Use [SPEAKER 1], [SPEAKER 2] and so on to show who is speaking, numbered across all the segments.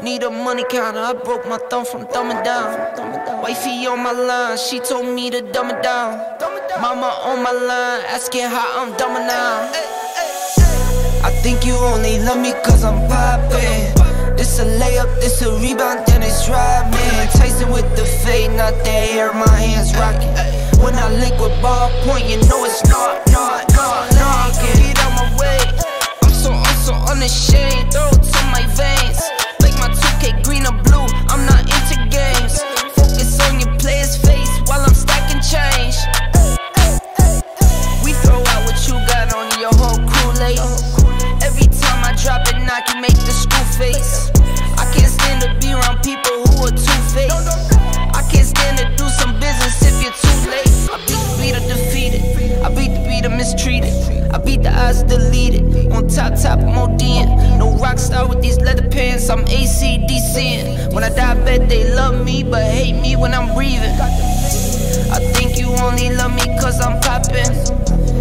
[SPEAKER 1] Need a money counter, I broke my thumb from thumbing down. Wifey on my line, she told me to dumb it down. Mama on my line, asking how I'm dumbing now. I think you only love me cause I'm poppin'. This a layup, this a rebound, then it's driving. Tyson with the fade, not that hair, my hands rockin'. When I link with ballpoint, you know it's not. Get out my way, I'm so unashamed. Throw it to my veins, like my 2K green or blue, I'm not into games. Focus on your player's face while I'm stacking change. We throw out what you got on your whole crew late. Every time I drop it, knock you make the screw face. I can't stand to be around people who are two-faced. I can't stand to do some business if you're too late. I beat the beat or defeated, I beat the beat or mistreated, I beat the odds deleted. On top, I'm ODing. No rock star with these leather pants, I'm ACDCing. When I die, I bet they love me, but hate me when I'm breathing. I think you only love me cause I'm poppin'.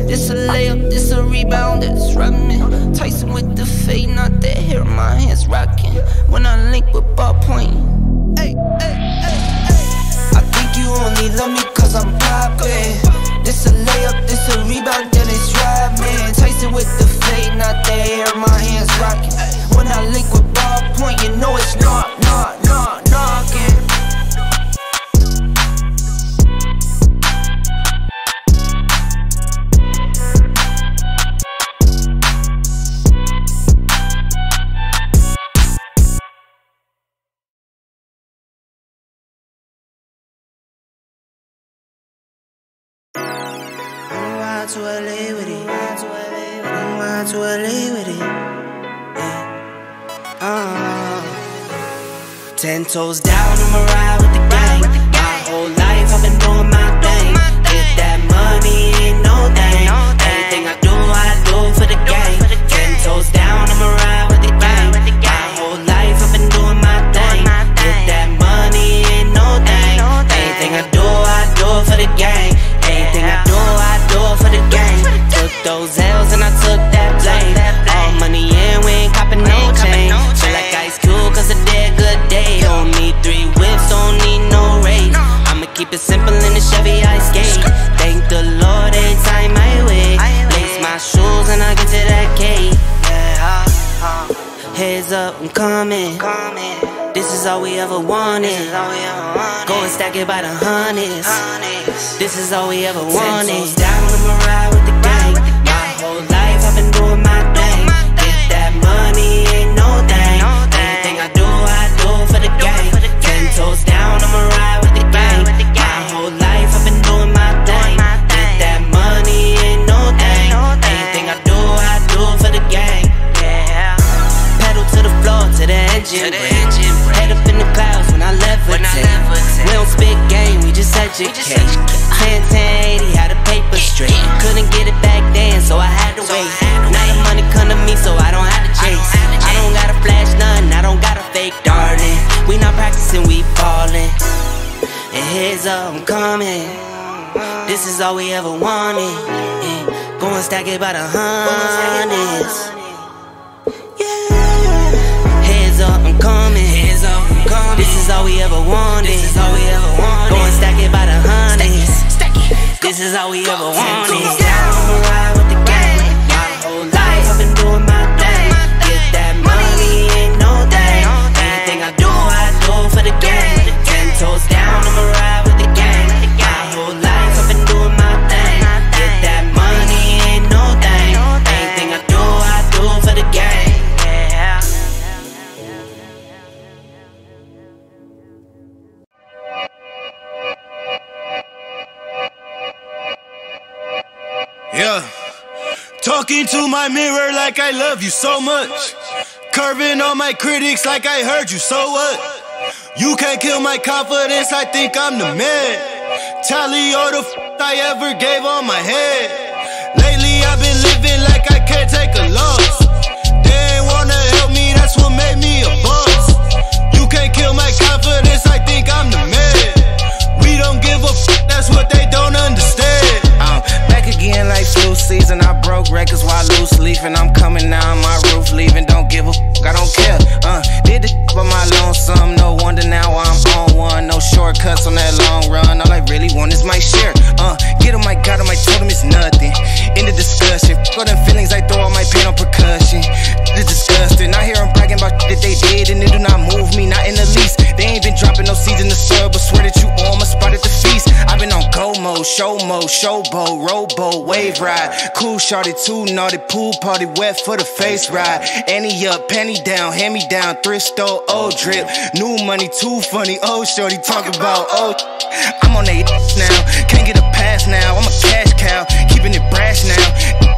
[SPEAKER 1] This a layup, this a rebound, that's running. Tyson with the fade, not that hair, my hands rocking. When I link with ballpoint, I think you only love me cause I'm poppin'. This a layup, this a rebound, then it's driving. Tyson with the fade, not that hair, my hands rocking. When I link with ballpoint, you know it's knocking. To LA with it, to LA with it, yeah. 10 toes down, I'ma ride with the gang. My whole life I've been doing my thing. Get that money, ain't no thing. Anything I do for the gang. 10 toes down, I'ma ride with the gang. My whole life I've been doing my thing. Get that money, ain't no thing. Anything I do for the gang. Anything I do for the game. Took those L's and I took that blame. All money in, we ain't copping no chain. Feel like Ice Cube cause a dead good day. Don't need 3 whips, don't need no race. I'ma keep it simple in the Chevy I skate. Thank the Lord every time I wait. Lace my shoes and I get to that cake. Heads up, I'm coming. This is all we ever wanted. Go and stack it by the hundreds. This is all we ever wanted. 10 toes down, I'ma ride with the gang. My whole life I've been doing my thing. Get that money, ain't no thing. Anything I do for the gang. 10 toes down, I'ma ride with the gang. My whole life I've been doing my thing. Get that money, ain't no thing. Anything I do for the gang. Pedal to the floor, to the engine. Head up in the clouds when I levitate. We don't spit game, we just educate. 10-10-80, how the paper straight. Couldn't get it back then, so I had to wait. Now the money come to me, so I don't have to chase. I don't gotta flash nothing, I don't gotta fake, darling. We not practicing, we ballin'. And heads up, I'm coming. This is all we ever wanted. Go and stack it by the hundreds. Heads up, I'm coming. This is all we ever wanted. Go and stack it by the hundreds. This is all we ever wanted. I'ma ride with the gang. My whole life I've been doing my thing. Get that money, ain't no thing. Anything I do for the gang. 10 toes down, I'ma ride with the gang. My whole life I've been doing my thing. Get that money, ain't no thing. Anything I do for the gang.
[SPEAKER 2] Yeah, talking to my mirror like I love you so much. Curving on my critics like I heard you, so what? You can't kill my confidence, I think I'm the man. Tally all the I ever gave on my head. Lately I've been living like I can't take a loss. They ain't wanna help me, that's what made me a boss. You can't kill my confidence, I think I'm the man. We don't give a that's what they don't understand. I'm back again like flu
[SPEAKER 3] season, I broke records while loose leafing. I'm coming now on my roof, leaving. Don't give a fuck, I don't care. Did the by my lonesome. No wonder now I'm on one. No shortcuts on that long run. All I really want is my share. Get him, I got him, I told him it's nothing. In the discussion, for them feelings, I throw all my pain on percussion. It's disgusting. I hear them bragging about that they did, and it do not move me, not in the least. They ain't been dropping no seeds in the soil, but swear that you on my spot at the feast. I've been on go mode, showboat, rowboat, wave ride. Cool shorty, too naughty, pool party, wet for the face ride. Annie up, penny down, hand me down, thrift store, old drip. New money, too funny, old shorty, talk about old. I'm on they now, can't get a pass now. I'm a cash cow, keeping it brash now.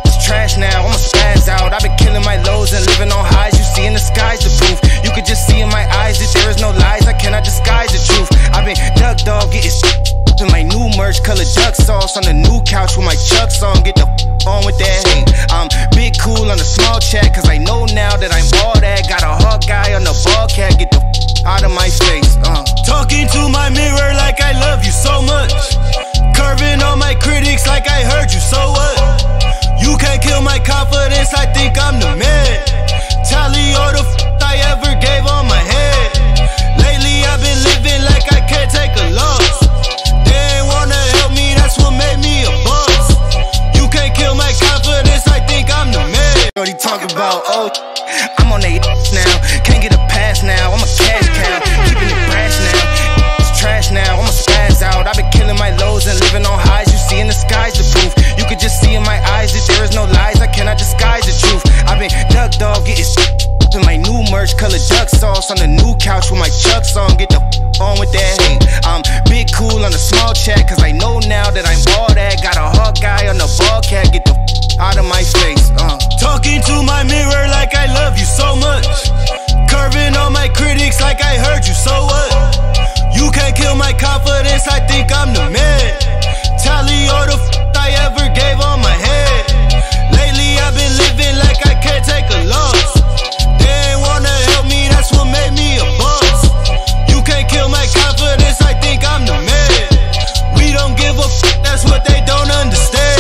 [SPEAKER 3] It's trash now, I'ma spaz out. I've been killing my lows and living on highs. You see in the skies the proof. You could just see in my eyes that there is no lies. I cannot disguise the truth. I've been duck dog, getting in my new merch, color duck sauce on the new couch with my Chucks on. Get the on with that hate. I'm big cool on the small chat, cause I know now that I'm all that. Got a hawk guy on the ball cat, get the out of my face.
[SPEAKER 2] Talking to my mirror like I love you so much. Curving on my critics like I heard you, so what? You can't kill my confidence, I think I'm the man. Tally all the I ever gave on my head. Lately I've been living like I can't take a loss. They ain't wanna help me, that's what made me a boss. You can't kill my confidence, I think I'm the man.
[SPEAKER 3] What he talk about, I'm on they now, can't get a pass now. I'm a cash cow, keeping it brash now. It's trash now, I'ma spaz out. I've been killing my lows and living on highs. You see in the skies the proof. You could just see in my eyes that there is no lies. I cannot disguise the truth. I've been duck dog, getting in my new merch, color duck sauce on the new couch with my Chucks on. Get the on with that hate. I'm big cool on the small chat, cause I know now that I'm all that. Got a hawk guy on the ball cat, get the out of my face.
[SPEAKER 2] Talking to my mirror like I love you so much. Curving on my critics like I heard you, so what? You can't kill my confidence, I think I'm the man. Tally all the I ever gave on my head. Lately I've been living like I can't take a loss. They ain't wanna help me, that's what made me a boss. You can't kill my confidence, I think I'm the man. We don't give a that's what they don't understand.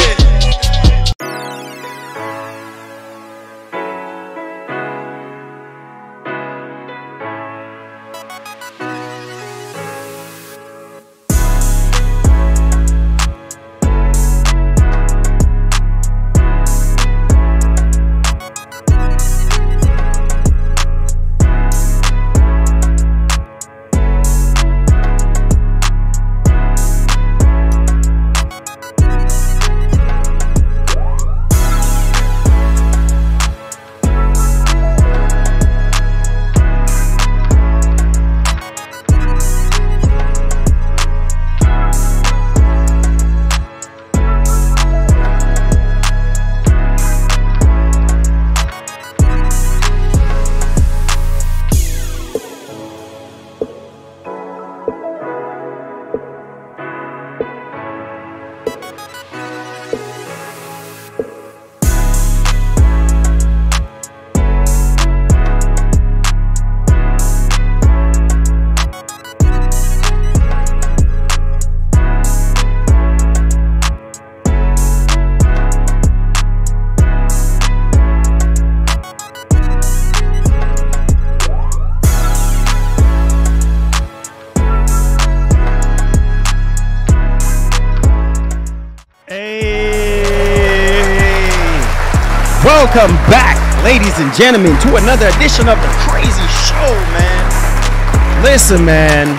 [SPEAKER 4] Welcome back, ladies and gentlemen, to another edition of the crazy show, man. Listen, man,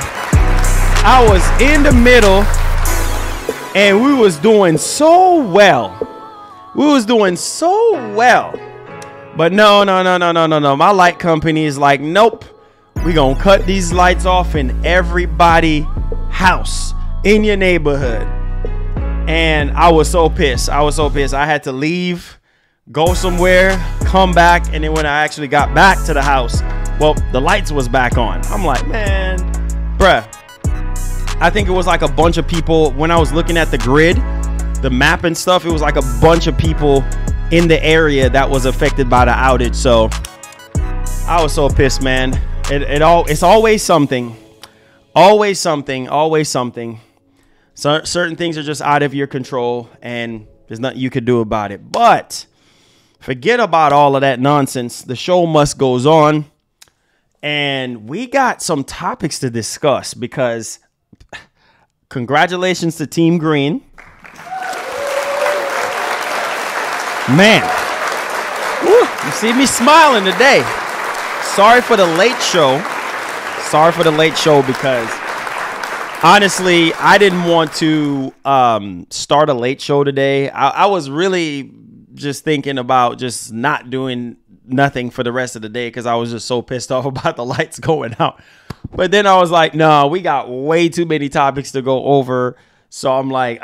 [SPEAKER 4] I was in the middle and we was doing so well. But no. My light company is like, nope, we gonna cut these lights off in everybody's house in your neighborhood. And I was so pissed. I had to leave, go somewhere, come back, and then when I actually got back to the house, well, the lights was back on. I'm like, man, bruh. I think it was like a bunch of people. When I was looking at the grid, the map and stuff, it was like a bunch of people in the area that was affected by the outage. So I was so pissed, man. It's always something. Always something. So certain things are just out of your control, and There's nothing you could do about it. But forget about all of that nonsense. The show must goes on. And we got some topics to discuss because congratulations to Team Green. Man, woo, you see me smiling today. Sorry for the late show. Sorry for the late show because honestly, I didn't want to start a late show today. I was really just thinking about just not doing nothing for the rest of the day because I was just so pissed off about the lights going out. But then I was like, no, we got way too many topics to go over. So I'm like,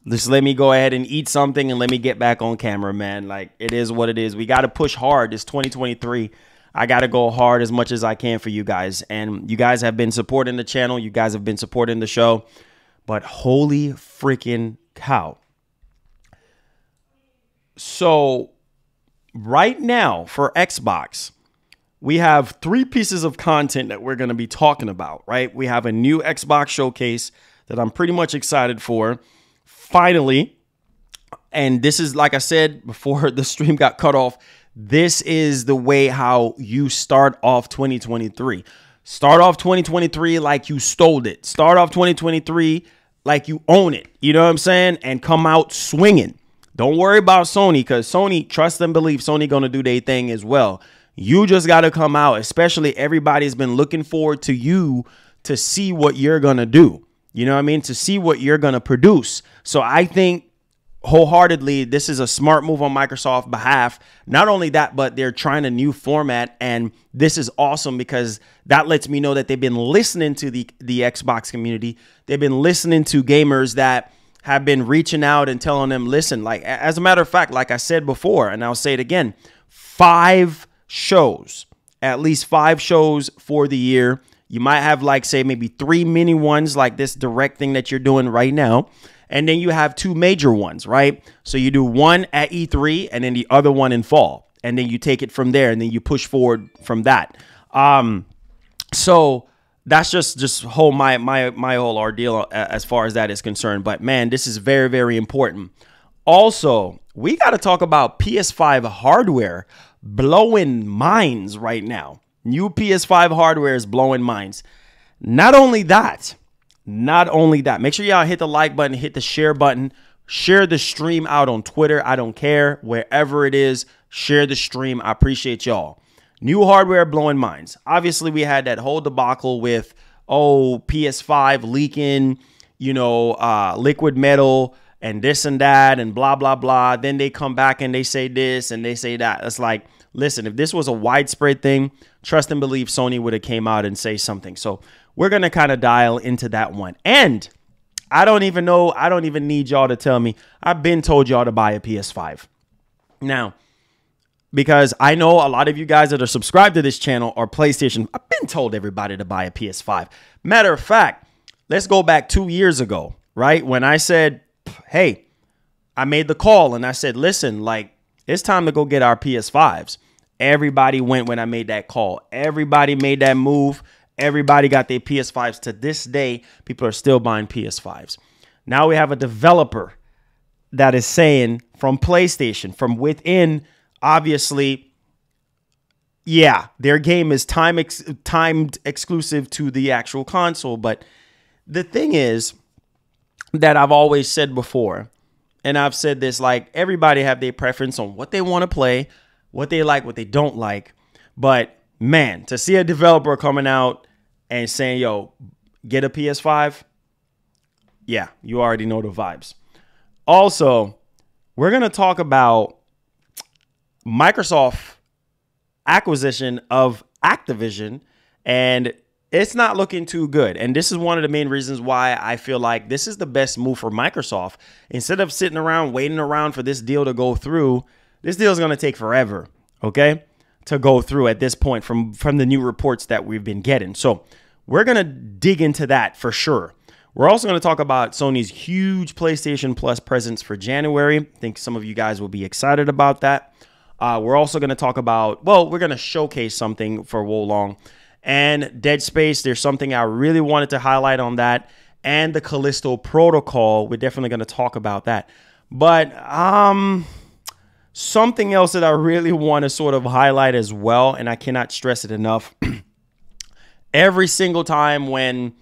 [SPEAKER 4] just let me go ahead and eat something and let me get back on camera, man. Like, it is what it is. We got to push hard. It's 2023. I got to go hard as much as I can for you guys. And you guys have been supporting the channel. You guys have been supporting the show. But holy freaking cow. So right now for Xbox, we have 3 pieces of content that we're going to be talking about, right? We have a new Xbox showcase that I'm pretty much excited for. Finally, and this is, like I said before the stream got cut off, this is the way how you start off 2023. Start off 2023 like you stole it. Start off 2023 like you own it. You know what I'm saying? And come out swinging. Don't worry about Sony because Sony, trust and believe, Sony going to do their thing as well. You just got to come out, especially everybody's been looking forward to you to see what you're going to do. You know what I mean? To see what you're going to produce. So I think wholeheartedly, this is a smart move on Microsoft's behalf. Not only that, but they're trying a new format. And this is awesome because that lets me know that they've been listening to the Xbox community. They've been listening to gamers that have been reaching out and telling them, listen, like, as a matter of fact, like I said before, and I'll say it again, 5 shows, at least 5 shows for the year. You might have, like, say, maybe 3 mini ones like this direct thing that you're doing right now. And then you have 2 major ones, right? So you do one at E3 and then the other one in fall. And then you take it from there and then you push forward from that. So that's just whole my whole ordeal as far as that is concerned. But, man, this is very, very important. Also, we got to talk about PS5 hardware blowing minds right now. New PS5 hardware is blowing minds. Not only that, make sure y'all hit the like button, hit the share button, share the stream out on Twitter. I don't care, wherever it is, share the stream. I appreciate y'all. New hardware blowing minds. Obviously, we had that whole debacle with, PS5 leaking, liquid metal and this and that and blah, blah, blah. Then they come back and they say this and they say that. It's like, listen, if this was a widespread thing, trust and believe Sony would have came out and say something. So we're going to kind of dial into that one. And I don't even know. I don't even need y'all to tell me. I've been told y'all to buy a PS5. Now, because I know a lot of you guys that are subscribed to this channel are PlayStation. I've been told everybody to buy a PS5. Matter of fact, let's go back 2 years ago, right? When I said, hey, I made the call and I said, listen, like, it's time to go get our PS5s. Everybody went when I made that call. Everybody made that move. Everybody got their PS5s. To this day, people are still buying PS5s. Now we have a developer that is saying from PlayStation, from within, obviously, yeah, their game is timed exclusive to the actual console. But the thing is that I've always said before, and I've said this, like, everybody have their preference on what they want to play, what they like, what they don't like. But, man, to see a developer coming out and saying, yo, get a PS5, yeah, you already know the vibes. Also, we're going to talk about Microsoft acquisition of Activision, and it's not looking too good. And this is one of the main reasons why I feel like this is the best move for Microsoft. Instead of sitting around, waiting around for this deal to go through, this deal is going to take forever, okay, to go through at this point from the new reports that we've been getting. So we're going to dig into that for sure. We're also going to talk about Sony's huge PlayStation Plus presence for January. I think some of you guys will be excited about that. We're also going to talk about, well, we're going to showcase something for Wolong and Dead Space. There's something I really wanted to highlight on that. and the Callisto protocol. We're definitely going to talk about that. But something else that I really want to sort of highlight as well, and I cannot stress it enough. Every single time when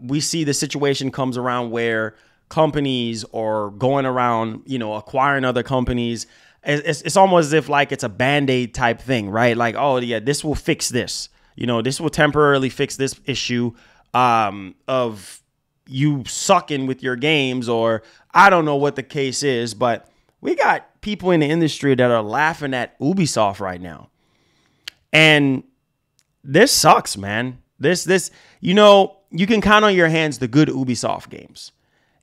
[SPEAKER 4] we see the situation comes around where companies are going around, you know, acquiring other companies, it's almost as if like it's a Band-Aid type thing, right? Like, oh yeah, this will fix this. You know, this will temporarily fix this issue of you sucking with your games, or I don't know what the case is, but we got people in the industry that are laughing at Ubisoft right now. And this sucks, man. This, you know, you can count on your hands the good Ubisoft games.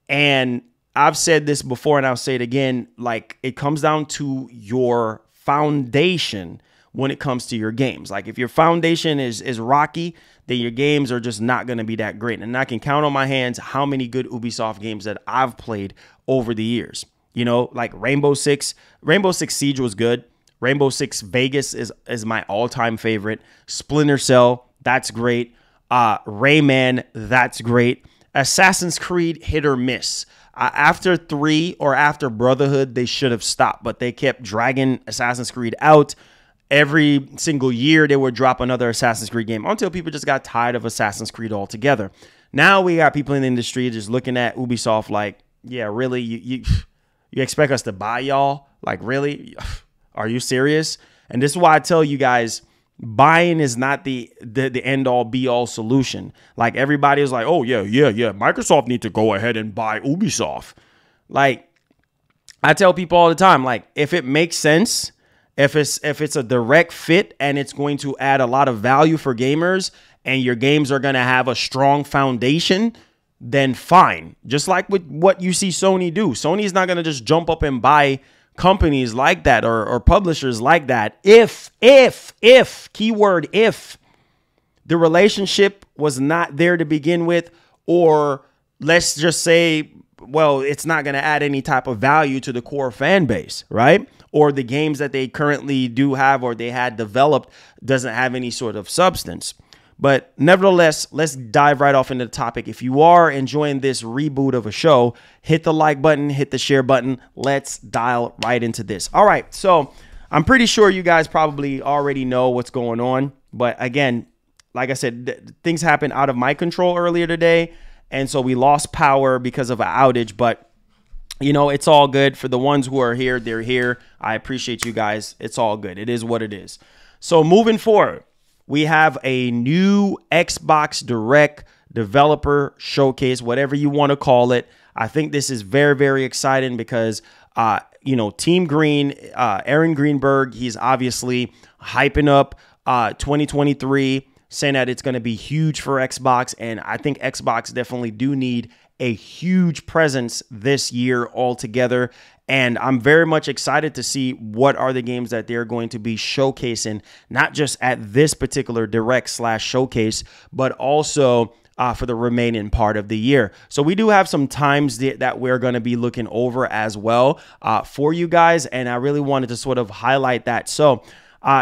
[SPEAKER 4] And I've said this before and I'll say it again, like it comes down to your foundation when it comes to your games. Like if your foundation is rocky, then your games are just not going to be that great. And I can count on my hands how many good Ubisoft games that I've played over the years. You know, like Rainbow Six Siege was good. Rainbow Six Vegas is my all-time favorite. Splinter Cell, that's great. Rayman, that's great. Assassin's Creed, hit or miss. After 3 or after Brotherhood, they should have stopped, but they kept dragging Assassin's Creed out. Every single year, they would drop another Assassin's Creed game until people just got tired of Assassin's Creed altogether. Now we got people in the industry just looking at Ubisoft like, yeah, really? You expect us to buy y'all? Like, really? Are you serious? And this is why I tell you guys, buying is not the end all be all solution. Like everybody is like, oh yeah, Microsoft need to go ahead and buy Ubisoft. Like I tell people all the time, like if it makes sense, if it's a direct fit and it's going to add a lot of value for gamers and your games are going to have a strong foundation, then fine. Just like with what you see Sony do. Sony's not going to just jump up and buy companies like that or publishers like that if keyword if the relationship was not there to begin with, or let's just say, well, it's not going to add any type of value to the core fan base, right? Or the games that they currently do have or they had developed doesn't have any sort of substance. But nevertheless, let's dive right off into the topic. If you are enjoying this reboot of a show, hit the like button, hit the share button. Let's dial right into this. All right. So I'm pretty sure you guys probably already know what's going on. But again, like I said, things happened out of my control earlier today. And so we lost power because of an outage. But, you know, it's all good. For the ones who are here, they're here. I appreciate you guys. It's all good. It is what it is. So moving forward, we have a new Xbox Direct developer showcase, whatever you want to call it. I think this is very, very exciting because, you know, Team Green, Aaron Greenberg, he's obviously hyping up 2023, saying that it's going to be huge for Xbox. And I think Xbox definitely do need a huge presence this year altogether. And I'm very much excited to see what are the games that they're going to be showcasing, not just at this particular Direct/showcase, but also for the remaining part of the year. So we do have some times that we're going to be looking over as well for you guys. And I really wanted to sort of highlight that. So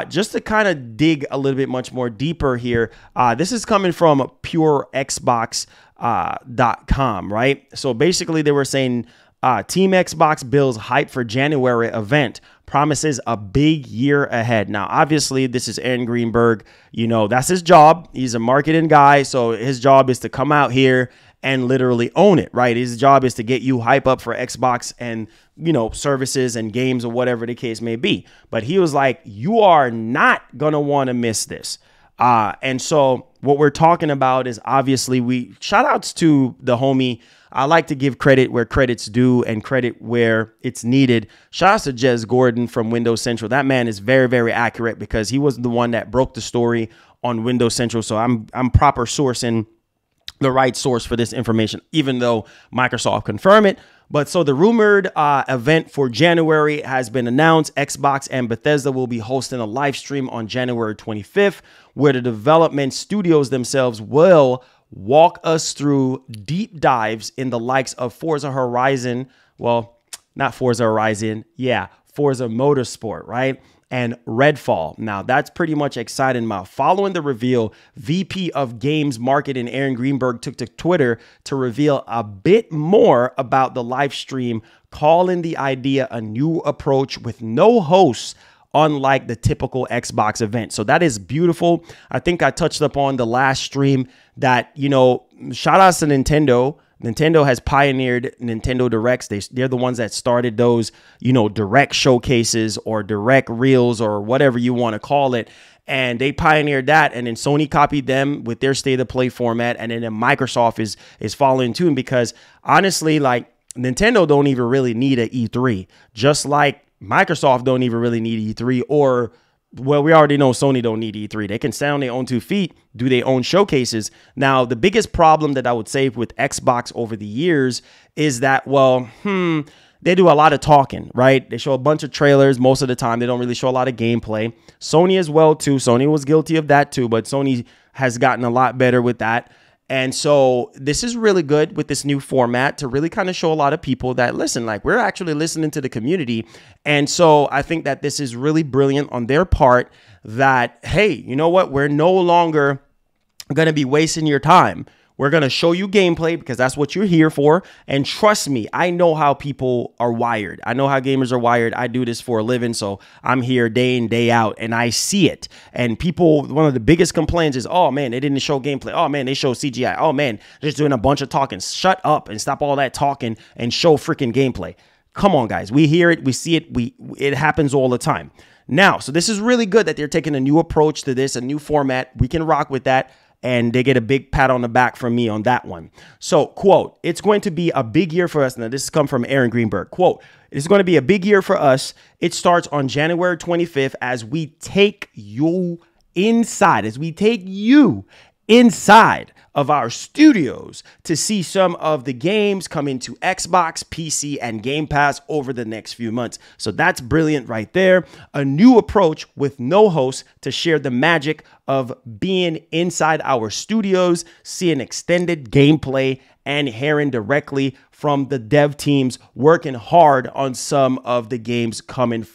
[SPEAKER 4] just to kind of dig a little bit much more deeper here, this is coming from PureXbox.com, right? So basically they were saying, Team Xbox builds hype for January event, promises a big year ahead. Now, obviously, this is Aaron Greenberg. You know, that's his job. He's a marketing guy. So his job is to come out here and literally own it, right? His job is to get you hype up for Xbox and, you know, services and games or whatever the case may be. But he was like, you are not going to want to miss this. And so what we're talking about is obviously shout outs to the homie. I like to give credit where credit's due and credit where it's needed. Shout out to Jez Gordon from Windows Central. That man is very, very accurate because he was the one that broke the story on Windows Central. So I'm proper sourcing the right source for this information, even though Microsoft confirmed it. But so the rumored event for January has been announced. Xbox and Bethesda will be hosting a live stream on January 25th, where the development studios themselves will walk us through deep dives in the likes of Forza Horizon. Well, not Forza Horizon. Yeah, Forza Motorsport, right? And Redfall. Now, that's pretty much exciting. Following the reveal, VP of Games Marketing Aaron Greenberg took to Twitter to reveal a bit more about the live stream, calling the idea a new approach with no hosts, unlike the typical Xbox event. So that is beautiful. I think I touched upon the last stream that, you know, shout outs to Nintendo. Nintendo has pioneered Nintendo Directs. They're the ones that started those, you know, direct showcases or direct reels or whatever you want to call it. And they pioneered that. And then Sony copied them with their state of play format. And then Microsoft is following too. Because honestly, like, Nintendo don't even really need an E3, just like Microsoft don't even really need E3, or, well, we already know Sony don't need E3. They can stand on their own 2 feet, do their own showcases. Now, the biggest problem that I would say with Xbox over the years is that, well, they do a lot of talking, right? They show a bunch of trailers most of the time. They don't really show a lot of gameplay. Sony as well, too. Sony was guilty of that, too, but Sony has gotten a lot better with that. And so this is really good with this new format to really kind of show a lot of people that, listen, like, we're actually listening to the community. And so I think that this is really brilliant on their part that, hey, you know what? We're no longer going to be wasting your time. We're going to show you gameplay because that's what you're here for. And trust me, I know how people are wired. I know how gamers are wired. I do this for a living. So I'm here day in, day out, and I see it. And people, one of the biggest complaints is, oh man, they didn't show gameplay. Oh man, they show CGI. Oh man, they're just doing a bunch of talking. Shut up and stop all that talking and show freaking gameplay. Come on, guys. We hear it. We see it. It happens all the time. Now, so this is really good that they're taking a new approach to this, a new format. We can rock with that. And they get a big pat on the back from me on that one. So, quote, it's going to be a big year for us. Now, this has come from Aaron Greenberg. Quote, it's going to be a big year for us. It starts on January 25th as we take you inside, of our studios to see some of the games come into Xbox, PC, and Game Pass over the next few months. So that's brilliant right there. A new approach with no host to share the magic of being inside our studios, seeing extended gameplay, and hearing directly from the dev teams working hard on some of the games coming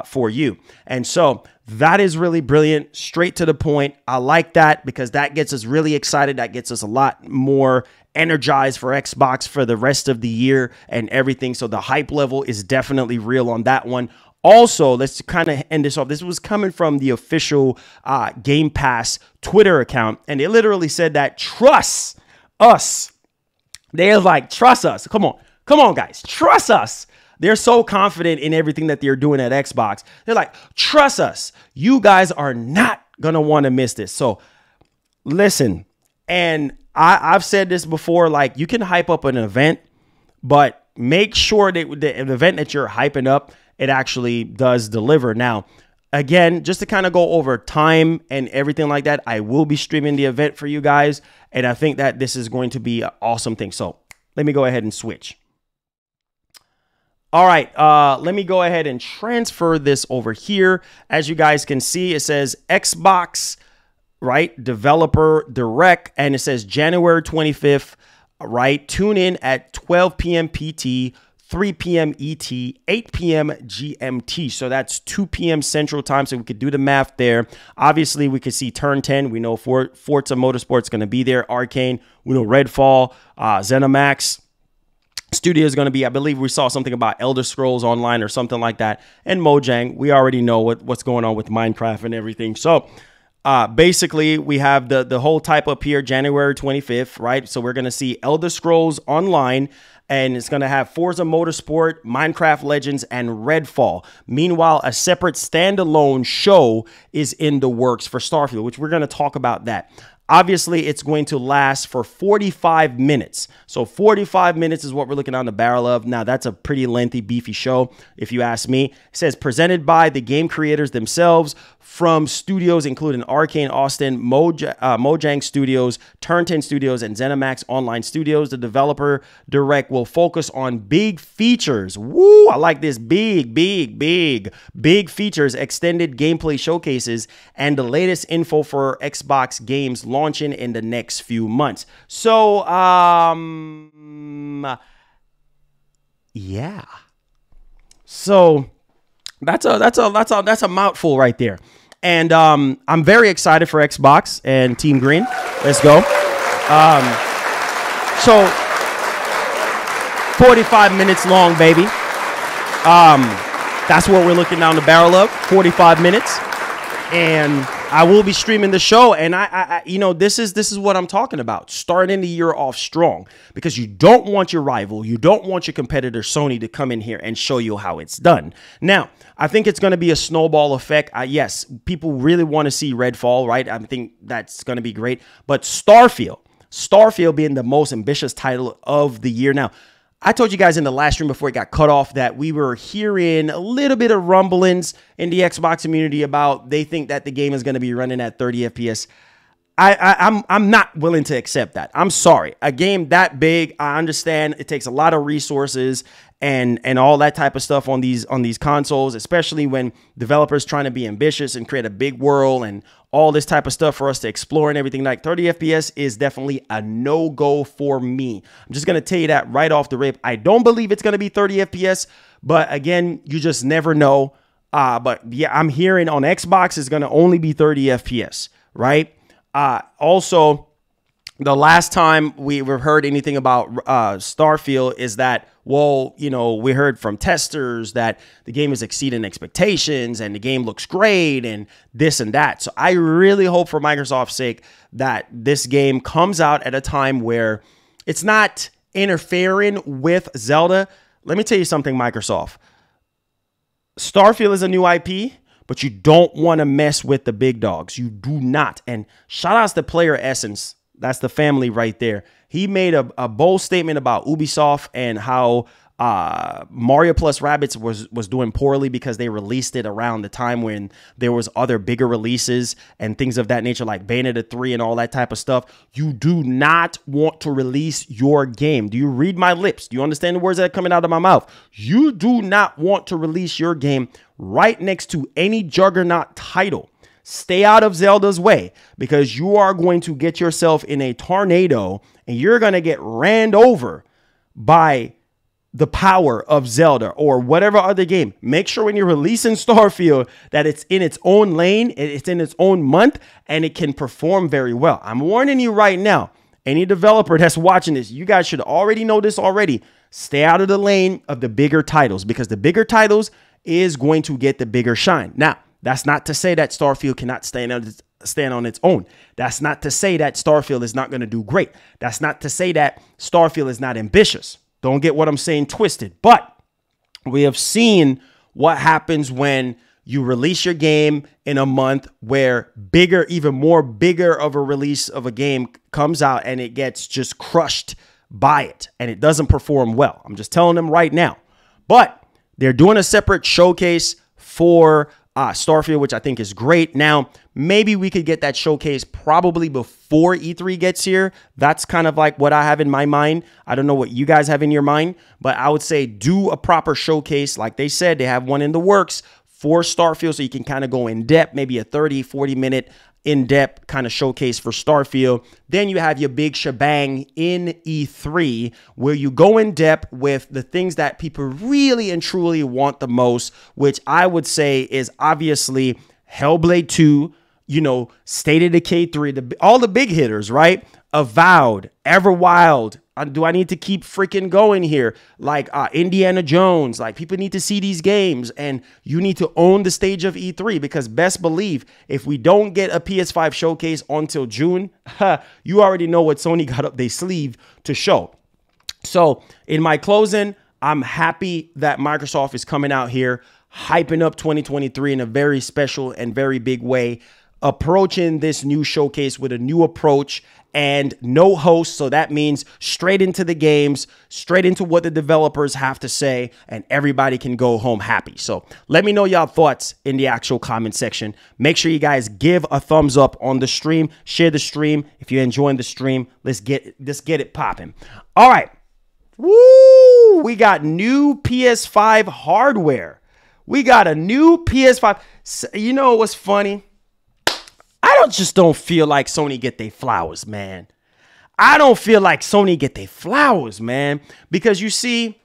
[SPEAKER 4] for you. And so that is really brilliant, straight to the point. I like that because that gets us really excited. That gets us a lot more energized for Xbox for the rest of the year and everything. So the hype level is definitely real on that one. Also, let's kind of end this off. This was coming from the official Game Pass Twitter account, and they literally said that, trust us. They're like, trust us. Come on, guys, trust us. They're so confident in everything that they're doing at Xbox. They're like, trust us. You guys are not going to want to miss this. So listen, and I've said this before, like, you can hype up an event, but make sure that the event that you're hyping up, it actually does deliver. Now, again, just to kind of go over time and everything like that, I will be streaming the event for you guys. And I think that this is going to be an awesome thing. So let me go ahead and switch. All right, let me go ahead and transfer this over here. As you guys can see, it says Xbox, right? Developer Direct, and it says January 25th, right? Tune in at 12 p.m. PT, 3 p.m. ET, 8 p.m. GMT. So that's 2 p.m. Central Time, so we could do the math there. Obviously, we could see Turn 10. We know Forza Motorsport's going to be there. Arcane, we know Redfall, ZeniMax Studio is going to be, I believe we saw something about Elder Scrolls Online or something like that. And Mojang, we already know what's going on with Minecraft and everything. So basically, we have the whole type up here, January 25th, right? So we're going to see Elder Scrolls Online, and it's going to have Forza Motorsport, Minecraft Legends, and Redfall. Meanwhile, a separate standalone show is in the works for Starfield, which we're going to talk about that. Obviously, it's going to last for 45 minutes. So 45 minutes is what we're looking on the barrel of. Now, that's a pretty lengthy, beefy show, if you ask me. It says presented by the game creators themselves from studios including Arcane Austin, Mojang Studios, Turn 10 Studios, and ZeniMax Online Studios. The developer direct will focus on big features. Woo! I like this. Big features, extended gameplay showcases, and the latest info for Xbox games launching in the next few months. So, yeah. So, That's a mouthful right there. And I'm very excited for Xbox and Team Green. Let's go. So 45 minutes long, baby. That's what we're looking down the barrel of, 45 minutes. And I will be streaming the show. And I you know, this is what I'm talking about. Starting the year off strong, because you don't want your rival, you don't want your competitor Sony to come in here and show you how it's done. Now, I think it's going to be a snowball effect. Yes, people really want to see Redfall, right? I think that's going to be great. But Starfield being the most ambitious title of the year. Now, I told you guys in the last stream before it got cut off that we were hearing a little bit of rumblings in the Xbox community about they think that the game is going to be running at 30 FPS. I'm not willing to accept that. I'm sorry. A game that big, I understand it takes a lot of resources and all that type of stuff on these consoles, especially when developers trying to be ambitious and create a big world and all this type of stuff for us to explore and everything. Like 30 FPS is definitely a no-go for me. I'm just going to tell you that right off the rip. I don't believe it's going to be 30 FPS, but again, you just never know. But yeah, I'm hearing on Xbox it's going to only be 30 FPS, right? Also, the last time we've heard anything about Starfield is that, well, you know, we heard from testers that the game is exceeding expectations and the game looks great and this and that. So I really hope for Microsoft's sake that this game comes out at a time where it's not interfering with Zelda. Let me tell you something, Microsoft. Starfield is a new IP, but you don't want to mess with the big dogs. You do not. And shout outs to Player Essence. That's the family right there. He made a bold statement about Ubisoft and how Mario plus Rabbids was doing poorly because they released it around the time when there was other bigger releases and things of that nature, like Bayonetta 3 and all that type of stuff. You do not want to release your game. Do you read my lips? Do you understand the words that are coming out of my mouth? You do not want to release your game right next to any juggernaut title. Stay out of Zelda's way, because you are going to get yourself in a tornado and you're going to get ran over by the power of Zelda or whatever other game. Make sure when you're releasing Starfield that it's in its own lane, it's in its own month, and it can perform very well. I'm warning you right now, any developer that's watching this, you guys should already know this already. Stay out of the lane of the bigger titles, because the bigger titles is going to get the bigger shine. Now, that's not to say that Starfield cannot stand on its own. That's not to say that Starfield is not going to do great. That's not to say that Starfield is not ambitious. Don't get what I'm saying twisted. But we have seen what happens when you release your game in a month where bigger, even more bigger of a release of a game comes out and it gets just crushed by it and it doesn't perform well. I'm just telling them right now. But they're doing a separate showcase for Starfield, which I think is great. Now, maybe we could get that showcase probably before E3 gets here. That's kind of like what I have in my mind. I don't know what you guys have in your mind, but I would say do a proper showcase. Like they said, they have one in the works for Starfield, so you can kind of go in depth, maybe a 30-40 minute in-depth kind of showcase for Starfield. Then you have your big shebang in E3 where you go in depth with the things that people really and truly want the most, which I would say is obviously Hellblade 2, you know, State of Decay 3, all the big hitters, right? Avowed, Everwild. Do I need to keep freaking going here? Like Indiana Jones. Like, people need to see these games, and you need to own the stage of E3, because best believe if we don't get a PS5 showcase until June, you already know what Sony got up their sleeve to show. So in my closing, I'm happy that Microsoft is coming out here hyping up 2023 in a very special and very big way, approaching this new showcase with a new approach and no host. So that means straight into the games, straight into what the developers have to say, and everybody can go home happy. So let me know y'all thoughts in the actual comment section. Make sure you guys give a thumbs up on the stream, share the stream. If you're enjoying the stream, let's get it popping. All right. Woo! We got new PS5 hardware. We got a new PS5. You know what's funny? I just don't feel like Sony get their flowers, man. I don't feel like Sony get their flowers, man. Because you see,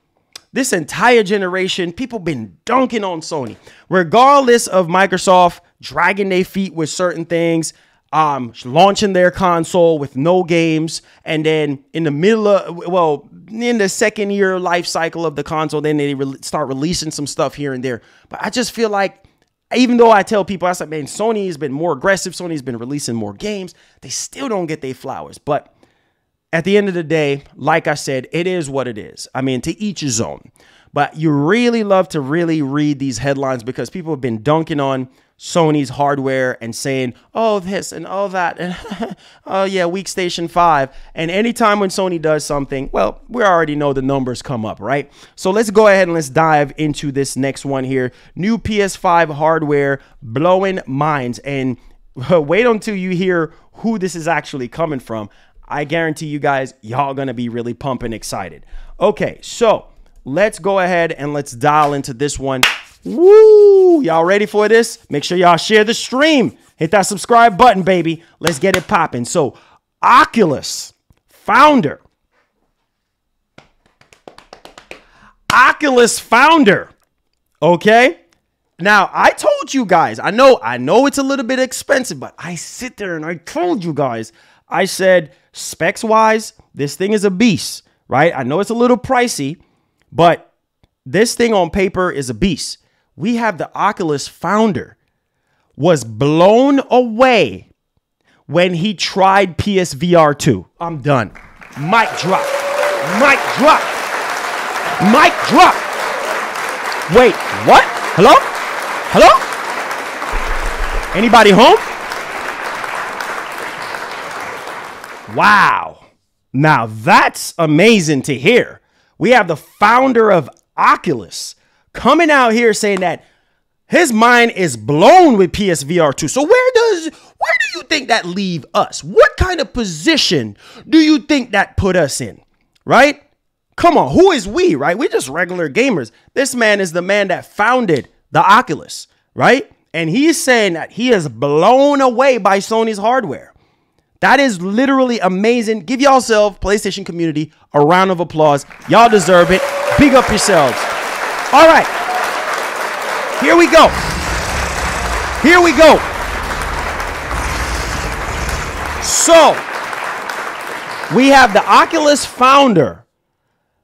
[SPEAKER 4] this entire generation, people been dunking on Sony, regardless of Microsoft dragging their feet with certain things, launching their console with no games, and then in the middle of, well, in the second year life cycle of the console, then they start releasing some stuff here and there. But I just feel like, even though I tell people, I said, man, Sony has been more aggressive, Sony's been releasing more games, they still don't get their flowers. But at the end of the day, like I said, it is what it is. I mean, to each his own. But you really love to really read these headlines because people have been dunking on Sony's hardware and saying, oh, this and oh, that. And oh, yeah, weak Station 5. And anytime when Sony does something, well, we already know the numbers come up, right? So let's go ahead and let's dive into this next one here. New PS5 hardware blowing minds. And wait until you hear who this is actually coming from. I guarantee you guys, y'all gonna be really pumping excited. Okay, so let's go ahead and let's dial into this one. Woo! Y'all ready for this? Make sure y'all share the stream. Hit that subscribe button, baby. Let's get it popping. So, Oculus founder. Okay? Now, I told you guys, I know it's a little bit expensive, but I sit there and I told you guys, I said, specs wise, this thing is a beast, right? I know it's a little pricey, but this thing on paper is a beast. We have the Oculus founder was blown away when he tried PSVR 2. I'm done. Mic drop. Mic drop. Mic drop. Wait, what? Hello? Hello? Anybody home? Wow. Now that's amazing to hear. We have the founder of Oculus coming out here saying that his mind is blown with PSVR 2. So where do you think that leave us? What kind of position do you think that put us in? Right? Come on, who is we, right? We're just regular gamers. This man is the man that founded the Oculus, right? And he's saying that he is blown away by Sony's hardware. That is literally amazing. Give yourself, PlayStation community, a round of applause. Y'all deserve it. Big up yourselves. All right. Here we go. Here we go. So, we have the Oculus founder.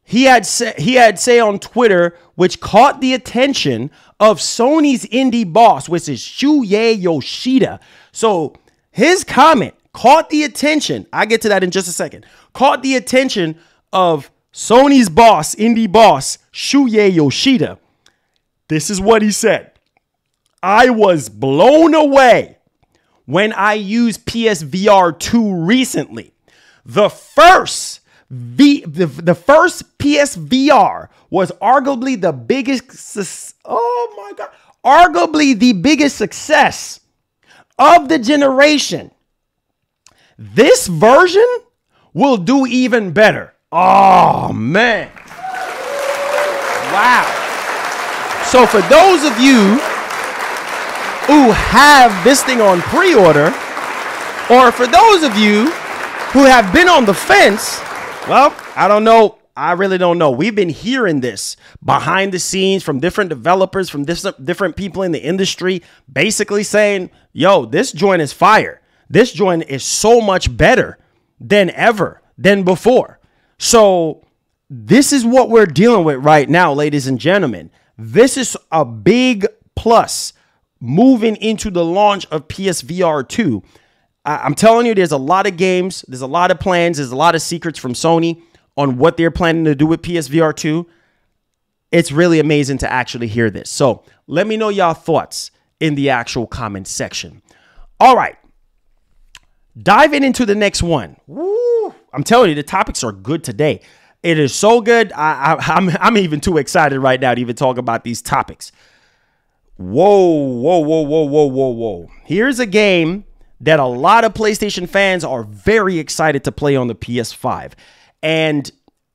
[SPEAKER 4] He had say on Twitter, which caught the attention of Sony's indie boss, which is Shuhei Yoshida. So, his comment caught the attention. I get to that in just a second. Caught the attention of Sony's boss, indie boss, Shuhei Yoshida. This is what he said. I was blown away when I used PSVR 2 recently. The first PSVR was arguably the biggest, oh my God, arguably the biggest success of the generation. This version will do even better. Oh, man. Wow. So for those of you who have this thing on pre-order, or for those of you who have been on the fence, well, I don't know. I really don't know. We've been hearing this behind the scenes from different developers, from different people in the industry, basically saying, yo, this joint is fire. This joint is so much better than ever, than before. So this is what we're dealing with right now, ladies and gentlemen. This is a big plus moving into the launch of PSVR 2. I'm telling you, there's a lot of games, there's a lot of plans, there's a lot of secrets from Sony on what they're planning to do with PSVR 2. It's really amazing to actually hear this. So let me know y'all thoughts in the actual comment section. All right. Diving into the next one. Woo, I'm telling you, the topics are good today. It is so good. I'm even too excited right now to even talk about these topics. Whoa. Here's a game that a lot of PlayStation fans are very excited to play on the PS5. And,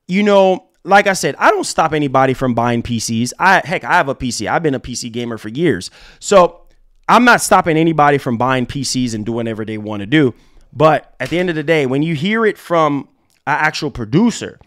[SPEAKER 4] you know, like I said, I don't stop anybody from buying PCs. Heck, I have a PC. I've been a PC gamer for years. So I'm not stopping anybody from buying PCs and doing whatever they want to do. But at the end of the day, when you hear it from an actual producer,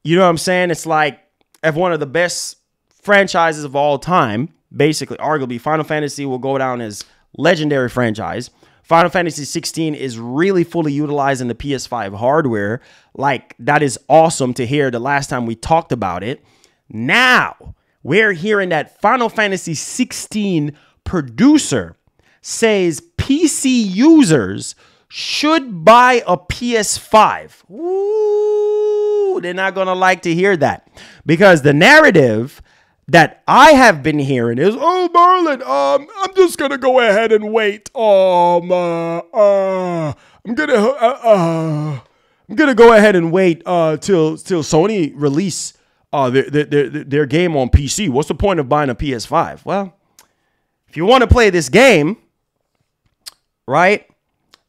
[SPEAKER 4] you know what I'm saying? It's like, of one of the best franchises of all time. Basically, arguably, Final Fantasy will go down as legendary franchise. Final Fantasy 16 is really fully utilizing the PS5 hardware. Like, that is awesome to hear. The last time we talked about it. Now, we're hearing that Final Fantasy 16 producer says PC users should buy a PS5. Ooh, they're not going to like to hear that. Because the narrative that I have been hearing is, oh, Marlon, I'm just going to go ahead and wait. I'm going to go ahead and wait till Sony release their game on PC. What's the point of buying a PS5? Well, if you want to play this game, right,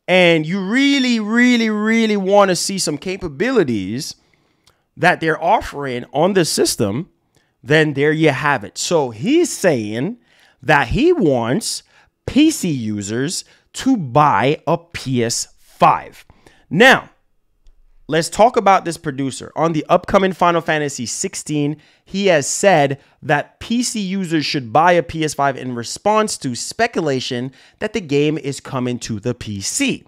[SPEAKER 4] and you really, really, really want to see some capabilities that they're offering on the system, then there you have it. So he's saying that he wants PC users to buy a PS5. Now, let's talk about this producer. On the upcoming Final Fantasy 16, he has said that PC users should buy a PS5 in response to speculation that the game is coming to the PC.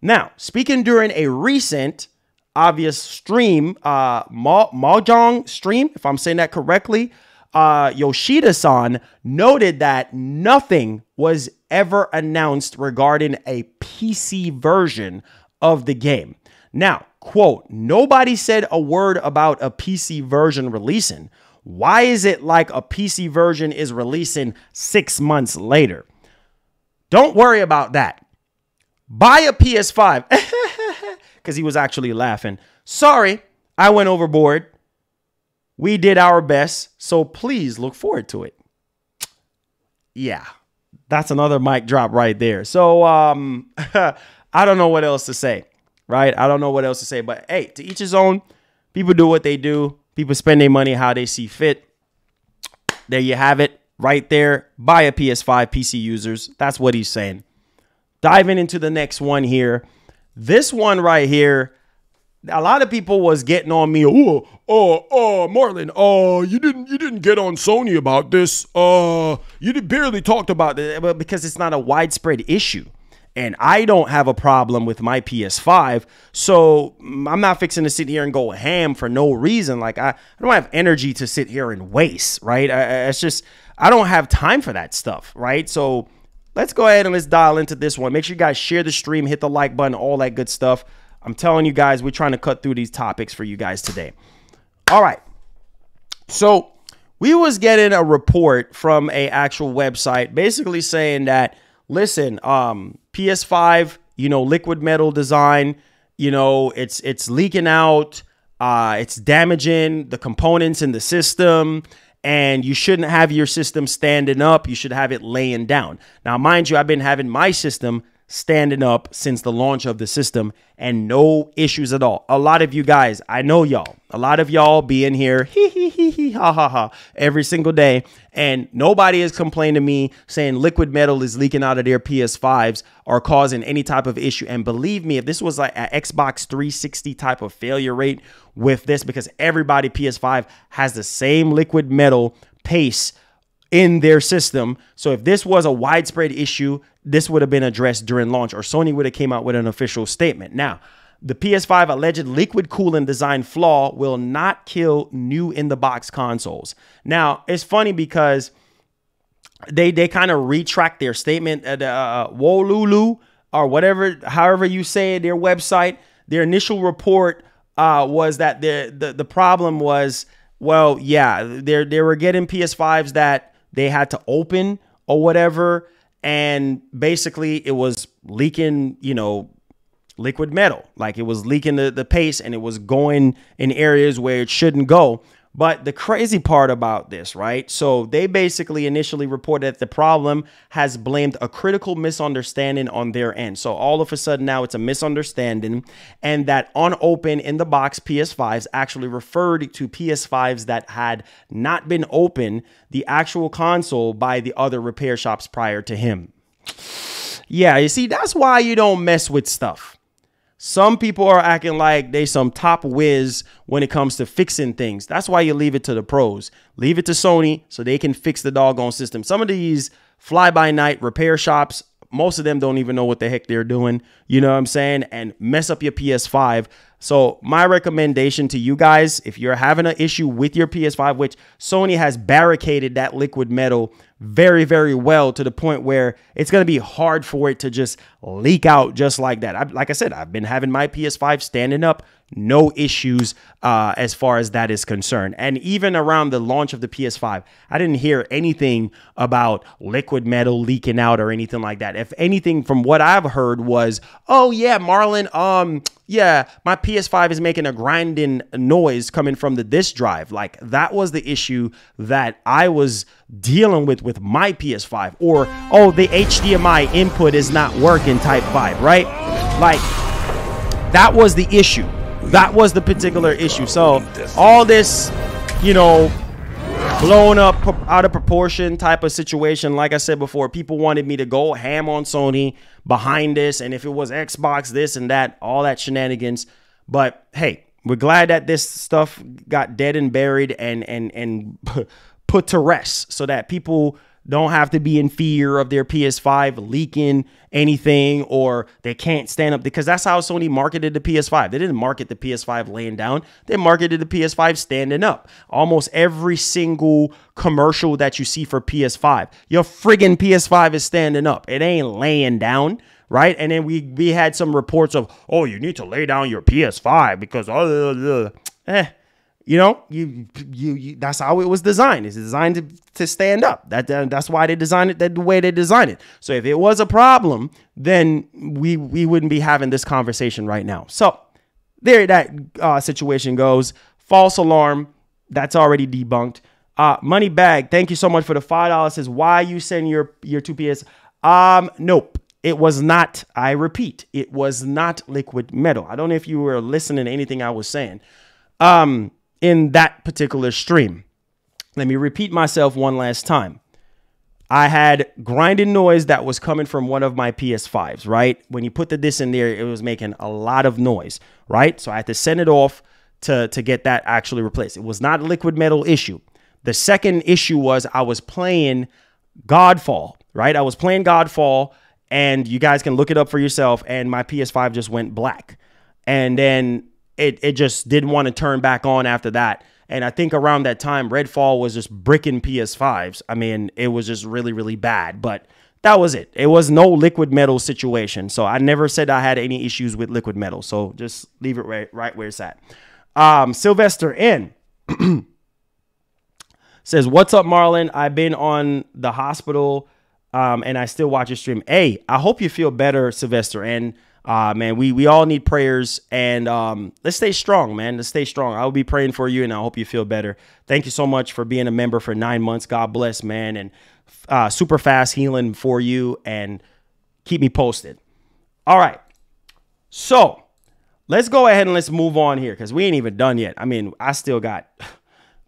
[SPEAKER 4] Now, speaking during a recent obvious stream, Mahjong stream, if I'm saying that correctly, Yoshida-san noted that nothing was ever announced regarding a PC version of the game. Now, quote, nobody said a word about a PC version releasing. Why is it like a PC version is releasing 6 months later? Don't worry about that. Buy a PS5. Because he was actually laughing. Sorry, I went overboard. We did our best, so please look forward to it. Yeah, that's another mic drop right there. So I don't know what else to say, right? I don't know what else to say, but hey, to each his own. People do what they do. People spend their money how they see fit. There you have it right there. Buy a PS5, PC users. That's what he's saying. Diving into the next one here. This one right here, a lot of people was getting on me. Marlon, you didn't get on Sony about this. You barely talked about it, but because it's not a widespread issue. And I don't have a problem with my PS5. So I'm not fixing to sit here and go ham for no reason. Like, I don't have energy to sit here and waste, right? It's just, I don't have time for that stuff, right? So let's go ahead and let's dial into this one. Make sure you guys share the stream, hit the like button, all that good stuff. I'm telling you guys, we're trying to cut through these topics for you guys today. All right. So we was getting a report from a actual website basically saying that, listen, PS5, liquid metal design, it's leaking out. It's damaging the components in the system. And you shouldn't have your system standing up. You should have it laying down. Now, mind you, I've been having my system standing up since the launch of the system and no issues at all. A lot of you guys, I know y'all, a lot of y'all be in here, every single day. And nobody has complained to me saying liquid metal is leaking out of their PS5s or causing any type of issue. And believe me, if this was like an Xbox 360 type of failure rate with this, because everybody PS5 has the same liquid metal paste in their system. So if this was a widespread issue, this would have been addressed during launch, or Sony would have came out with an official statement. Now, the PS5 alleged liquid cooling design flaw will not kill new in the box consoles. Now, it's funny because they kind of retract their statement at Wolulu or whatever, however you say it, their website. Their initial report was that the problem was, well, yeah, they were getting PS5s that they had to open or whatever, and basically it was leaking, liquid metal. Like, it was leaking the paste and it was going in areas where it shouldn't go. But the crazy part about this, right? So they basically initially reported that the problem has blamed a critical misunderstanding on their end. So all of a sudden now it's a misunderstanding, and that unopened in the box PS5s actually referred to PS5s that had not been opened, the actual console, by the other repair shops prior to him. Yeah, you see, that's why you don't mess with stuff. Some people are acting like they some top whiz when it comes to fixing things. That's why you leave it to the pros. Leave it to Sony so they can fix the doggone system. Some of these fly-by-night repair shops, most of them don't even know what the heck they're doing, you know what I'm saying, and mess up your PS5. So my recommendation to you guys, if you're having an issue with your PS5, which Sony has barricaded that liquid metal very, very well to the point where it's going to be hard for it to just leak out just like that. Like I said, I've been having my PS5 standing up, no issues as far as that is concerned. And even around the launch of the PS5, I didn't hear anything about liquid metal leaking out or anything like that. If anything, from what I've heard was, oh yeah, Marlon, yeah, my PS5 is making a grinding noise coming from the disk drive. Like, that was the issue that I was dealing with my PS5. Or, oh, the HDMI input is not working type vibe, right? Like, that was the issue. That was the particular issue. So all this, you know, blown up out of proportion type of situation, like I said before, people wanted me to go ham on Sony behind this, and if it was Xbox, this and that, all that shenanigans. But hey, we're glad that this stuff got dead and buried and put to rest so that people don't have to be in fear of their PS5 leaking anything, or they can't stand up, because that's how Sony marketed the PS5. They didn't market the PS5 laying down. They marketed the PS5 standing up. Almost every single commercial that you see for PS5, your friggin' PS5 is standing up. It ain't laying down, right? And then we had some reports of, oh, you need to lay down your PS5 because you know, you that's how it was designed. It's designed to stand up. That's why they designed it the way they designed it. So if it was a problem, then we wouldn't be having this conversation right now. So there that situation goes. False alarm. That's already debunked. Money Bag, thank you so much for the $5. Says, why you send your 2PS? Nope. It was not, I repeat, it was not liquid metal. I don't know if you were listening to anything I was saying. In that particular stream. Let me repeat myself one last time. I had grinding noise that was coming from one of my PS5s, right? When you put the disc in there, it was making a lot of noise, right? So I had to send it off to get that actually replaced. It was not a liquid metal issue. The second issue was I was playing Godfall, right? I was playing Godfall, and you guys can look it up for yourself, and my PS5 just went black. And then it just didn't want to turn back on after that. And I think around that time, Redfall was just bricking PS5s. I mean, it was just really, really bad. But that was it. It was no liquid metal situation. So I never said I had any issues with liquid metal. So just leave it right where it's at. Sylvester N says, what's up, Marlon? I've been on the hospital and I still watch your stream. Hey, I hope you feel better, Sylvester N. Man, we all need prayers, and let's stay strong, man. Let's stay strong. I will be praying for you, and I hope you feel better. Thank you so much for being a member for 9 months. God bless, man, and super fast healing for you, and keep me posted. All right, so let's go ahead and let's move on here, because we ain't even done yet. I mean, I still got,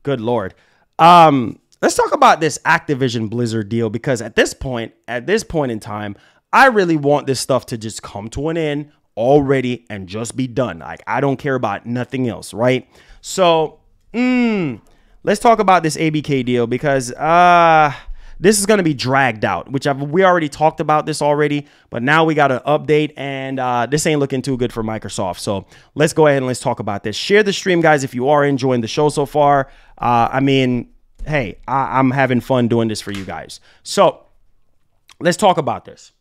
[SPEAKER 4] good Lord. Let's talk about this Activision Blizzard deal, because at this point in time, I really want this stuff to just come to an end already and just be done. Like, I don't care about nothing else, right? So, let's talk about this ABK deal, because this is going to be dragged out, which we already talked about this already, but now we got an update, and this ain't looking too good for Microsoft. So let's go ahead and let's talk about this. Share the stream, guys, if you are enjoying the show so far. I mean, hey, I'm having fun doing this for you guys. So let's talk about this.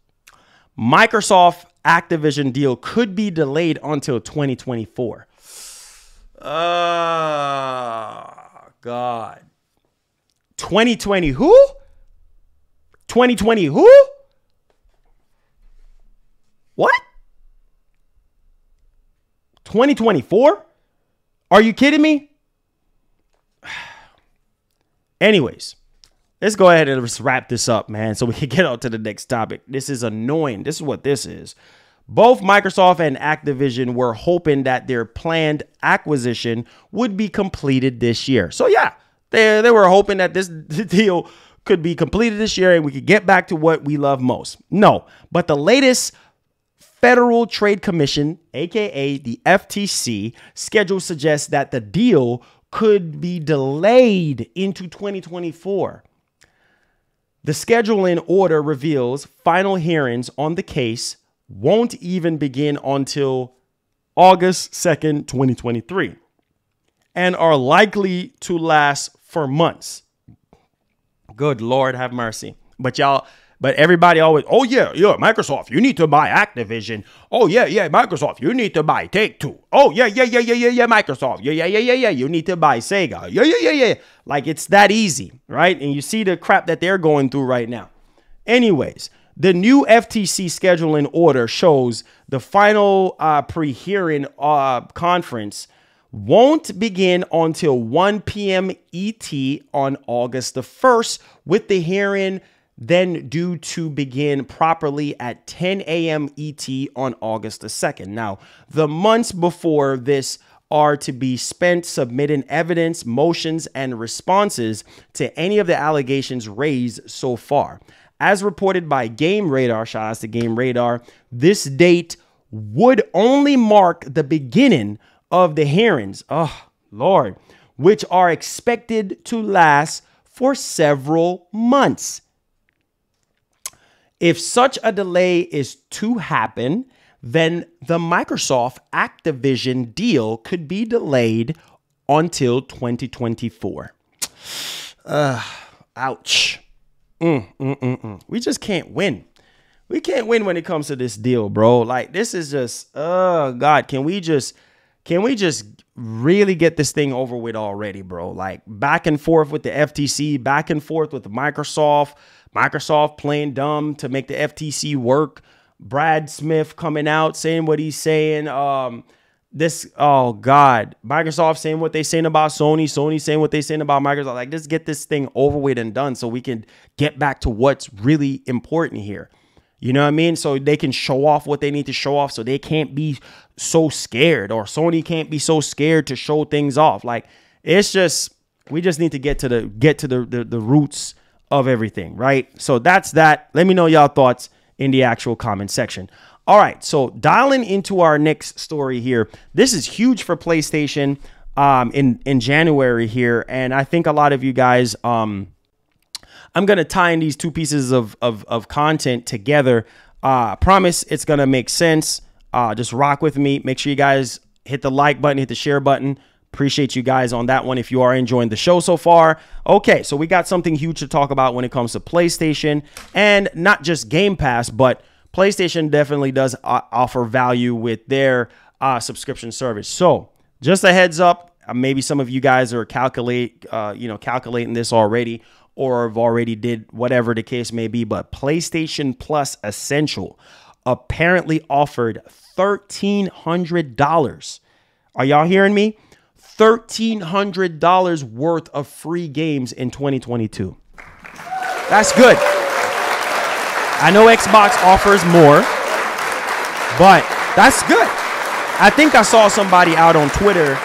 [SPEAKER 4] Microsoft Activision deal could be delayed until 2024. God. 2020 who? 2020 who? What? 2024? Are you kidding me? Anyways. Let's go ahead and just wrap this up, man, so we can get on to the next topic. This is annoying. This is what this is. Both Microsoft and Activision were hoping that their planned acquisition would be completed this year. So, yeah, they were hoping that this deal could be completed this year and we could get back to what we love most. No, but the latest Federal Trade Commission, aka the FTC, schedule suggests that the deal could be delayed into 2024. The scheduling order reveals final hearings on the case won't even begin until August 2nd, 2023, and are likely to last for months. Good Lord, have mercy. But everybody always, oh yeah, Microsoft, you need to buy Activision. Oh yeah, Microsoft, you need to buy Take-Two. Oh yeah, Microsoft. Yeah, you need to buy Sega. Yeah. Like, it's that easy, right? And you see the crap that they're going through right now. Anyways, the new FTC scheduling order shows the final pre-hearing conference won't begin until 1 p.m. ET on August the 1st, with the hearing then due to begin properly at 10 a.m. ET on August the 2nd. Now, the months before this are to be spent submitting evidence, motions, and responses to any of the allegations raised so far. As reported by Game Radar, shout out to Game Radar, this date would only mark the beginning of the hearings, oh Lord, which are expected to last for several months. If such a delay is to happen, then the Microsoft Activision deal could be delayed until 2024. Ouch. We just can't win. We can't win when it comes to this deal, bro. Like, this is just, oh God, can we just really get this thing over with already, bro? Like, back and forth with the FTC, back and forth with Microsoft playing dumb to make the FTC work. Brad Smith coming out saying what he's saying. Oh God, Microsoft saying what they saying about Sony saying what they saying about Microsoft. Like, just get this thing over with and done so we can get back to what's really important here. You know what I mean? So they can show off what they need to show off, so they can't be so scared, or Sony can't be so scared to show things off. Like, it's just, we just need to get to the roots of everything, right? So that's that. Let me know y'all thoughts in the actual comment section. All right, so dialing into our next story here. This is huge for PlayStation in January here, and I think a lot of you guys, I'm gonna tie in these two pieces of content together. Promise it's gonna make sense. Just rock with me. Make sure you guys hit the like button, hit the share button. Appreciate you guys on that one if you are enjoying the show so far. Okay, so we got something huge to talk about when it comes to PlayStation, and not just Game Pass, but PlayStation definitely does offer value with their subscription service. So just a heads up, maybe some of you guys are calculating this already, or have already did whatever the case may be, but PlayStation Plus Essential apparently offered $1,300. Are y'all hearing me? $1,300 worth of free games in 2022. That's good. I know Xbox offers more, but that's good. I think I saw somebody out on Twitter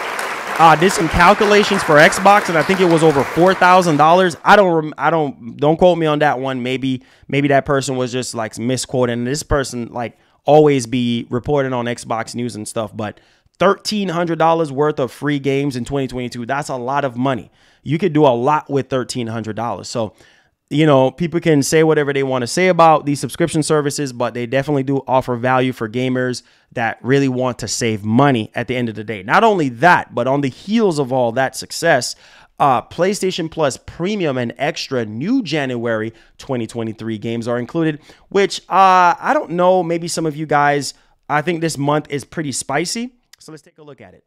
[SPEAKER 4] did some calculations for Xbox, and I think it was over $4,000. Don't quote me on that one. Maybe that person was just like misquoting. This person like always be reporting on Xbox news and stuff, but $1,300 worth of free games in 2022. That's a lot of money. You could do a lot with $1,300. So, you know, people can say whatever they want to say about these subscription services, but they definitely do offer value for gamers that really want to save money at the end of the day. Not only that, but on the heels of all that success, PlayStation Plus Premium and Extra new January 2023 games are included, which I don't know, maybe some of you guys, I think this month is pretty spicy. So let's take a look at it.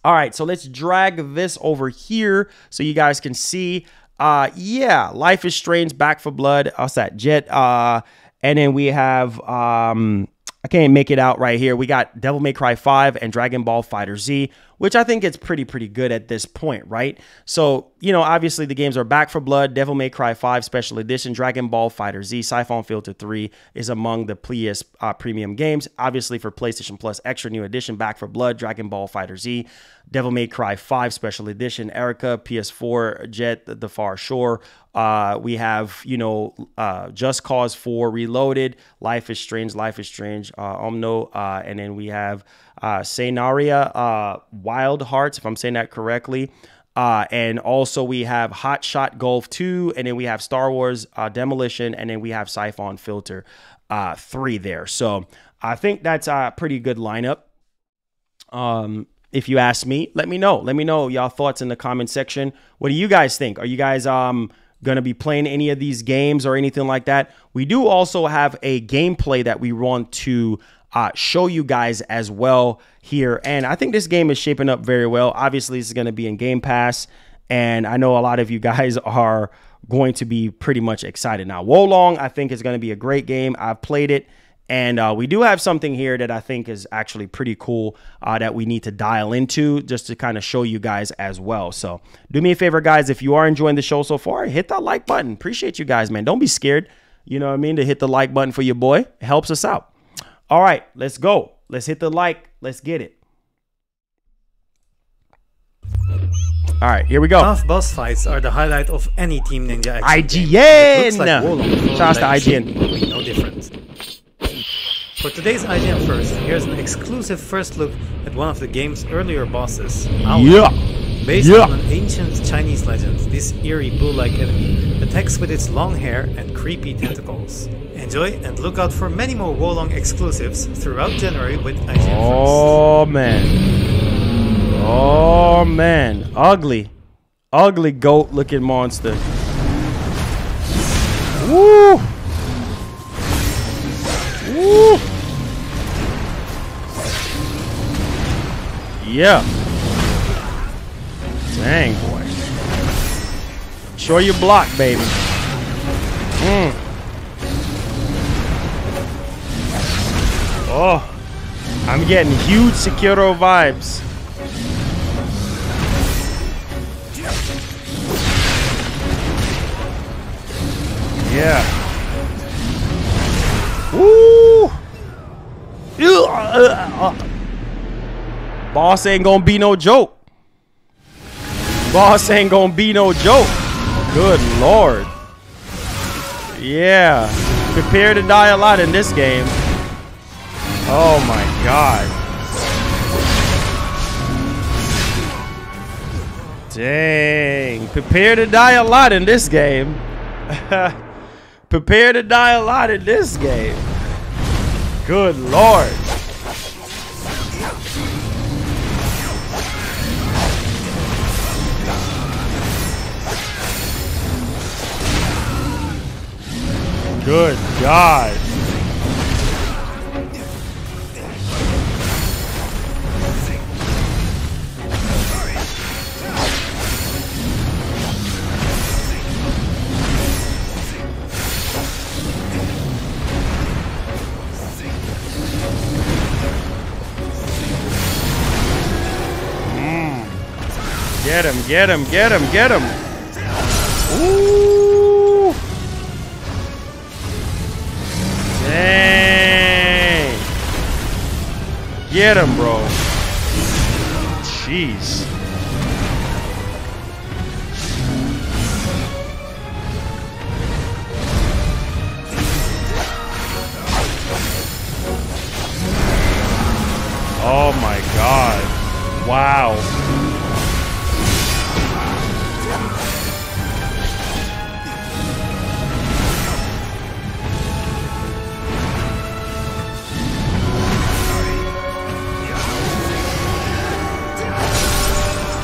[SPEAKER 4] All right, so let's drag this over here so you guys can see. Yeah, Life is Strange, Back for Blood. What's that? Jet. And then we have, I can't make it out right here. We got Devil May Cry 5 and Dragon Ball FighterZ, which I think it's pretty good at this point, right? So, you know, obviously the games are Back 4 Blood, Devil May Cry 5 Special Edition, Dragon Ball FighterZ, Siphon Filter 3 is among the PS premium games. Obviously for PlayStation Plus Extra New Edition, Back 4 Blood, Dragon Ball FighterZ, Devil May Cry 5 Special Edition, Erica, PS4, Jet, The Far Shore. We have, you know, Just Cause 4 Reloaded, Life is Strange, Omno, and then we have Scenaria, Wild Hearts, if I'm saying that correctly. And also we have Hot Shot Golf 2, and then we have Star Wars Demolition, and then we have Siphon Filter 3 there. So I think that's a pretty good lineup. If you ask me, let me know. Let me know y'all thoughts in the comment section. What do you guys think? Are you guys going to be playing any of these games or anything like that? We do also have a gameplay that we want to show you guys as well here. And I think this game is shaping up very well. Obviously, this is going to be in Game Pass. And I know a lot of you guys are going to be pretty much excited. Now, Wolong, I think, is going to be a great game. I've played it. And we do have something here that I think is actually pretty cool that we need to dial into just to kind of show you guys as well. So do me a favor, guys. If you are enjoying the show so far, hit that like button. Appreciate you guys, man. Don't be scared. You know what I mean? To hit the like button for your boy. It helps us out. All right, let's go. Let's hit the like. Let's get it. All right, here we go.
[SPEAKER 5] Tough boss fights are the highlight of any Team Ninja action
[SPEAKER 4] IGN!
[SPEAKER 5] game. Looks like Wolong
[SPEAKER 4] Shout out to IGN.
[SPEAKER 5] will be no different. For today's IGN First, here's an exclusive first look at one of the game's earlier bosses, Aoi.
[SPEAKER 4] Yeah.
[SPEAKER 5] Based on an ancient Chinese legend, this eerie bull-like enemy attacks with its long hair and creepy tentacles. Enjoy and look out for many more Wolong exclusives throughout January with IGN First.
[SPEAKER 4] Oh, man. Oh, man. Ugly. Ugly goat-looking monster. Woo! Woo! Yeah. Dang, boy. Show your block, baby. Oh, I'm getting huge Sekiro vibes. Yeah. Woo! Boss ain't gonna be no joke. Boss ain't gonna be no joke. Good Lord. Yeah. Prepare to die a lot in this game. Oh my God. Dang. Prepare to die a lot in this game. Prepare to die a lot in this game. Good Lord. Good God. Get him, get him, get him, get him. Ooh. Dang. Get him, bro. Jeez. Oh my God. Wow.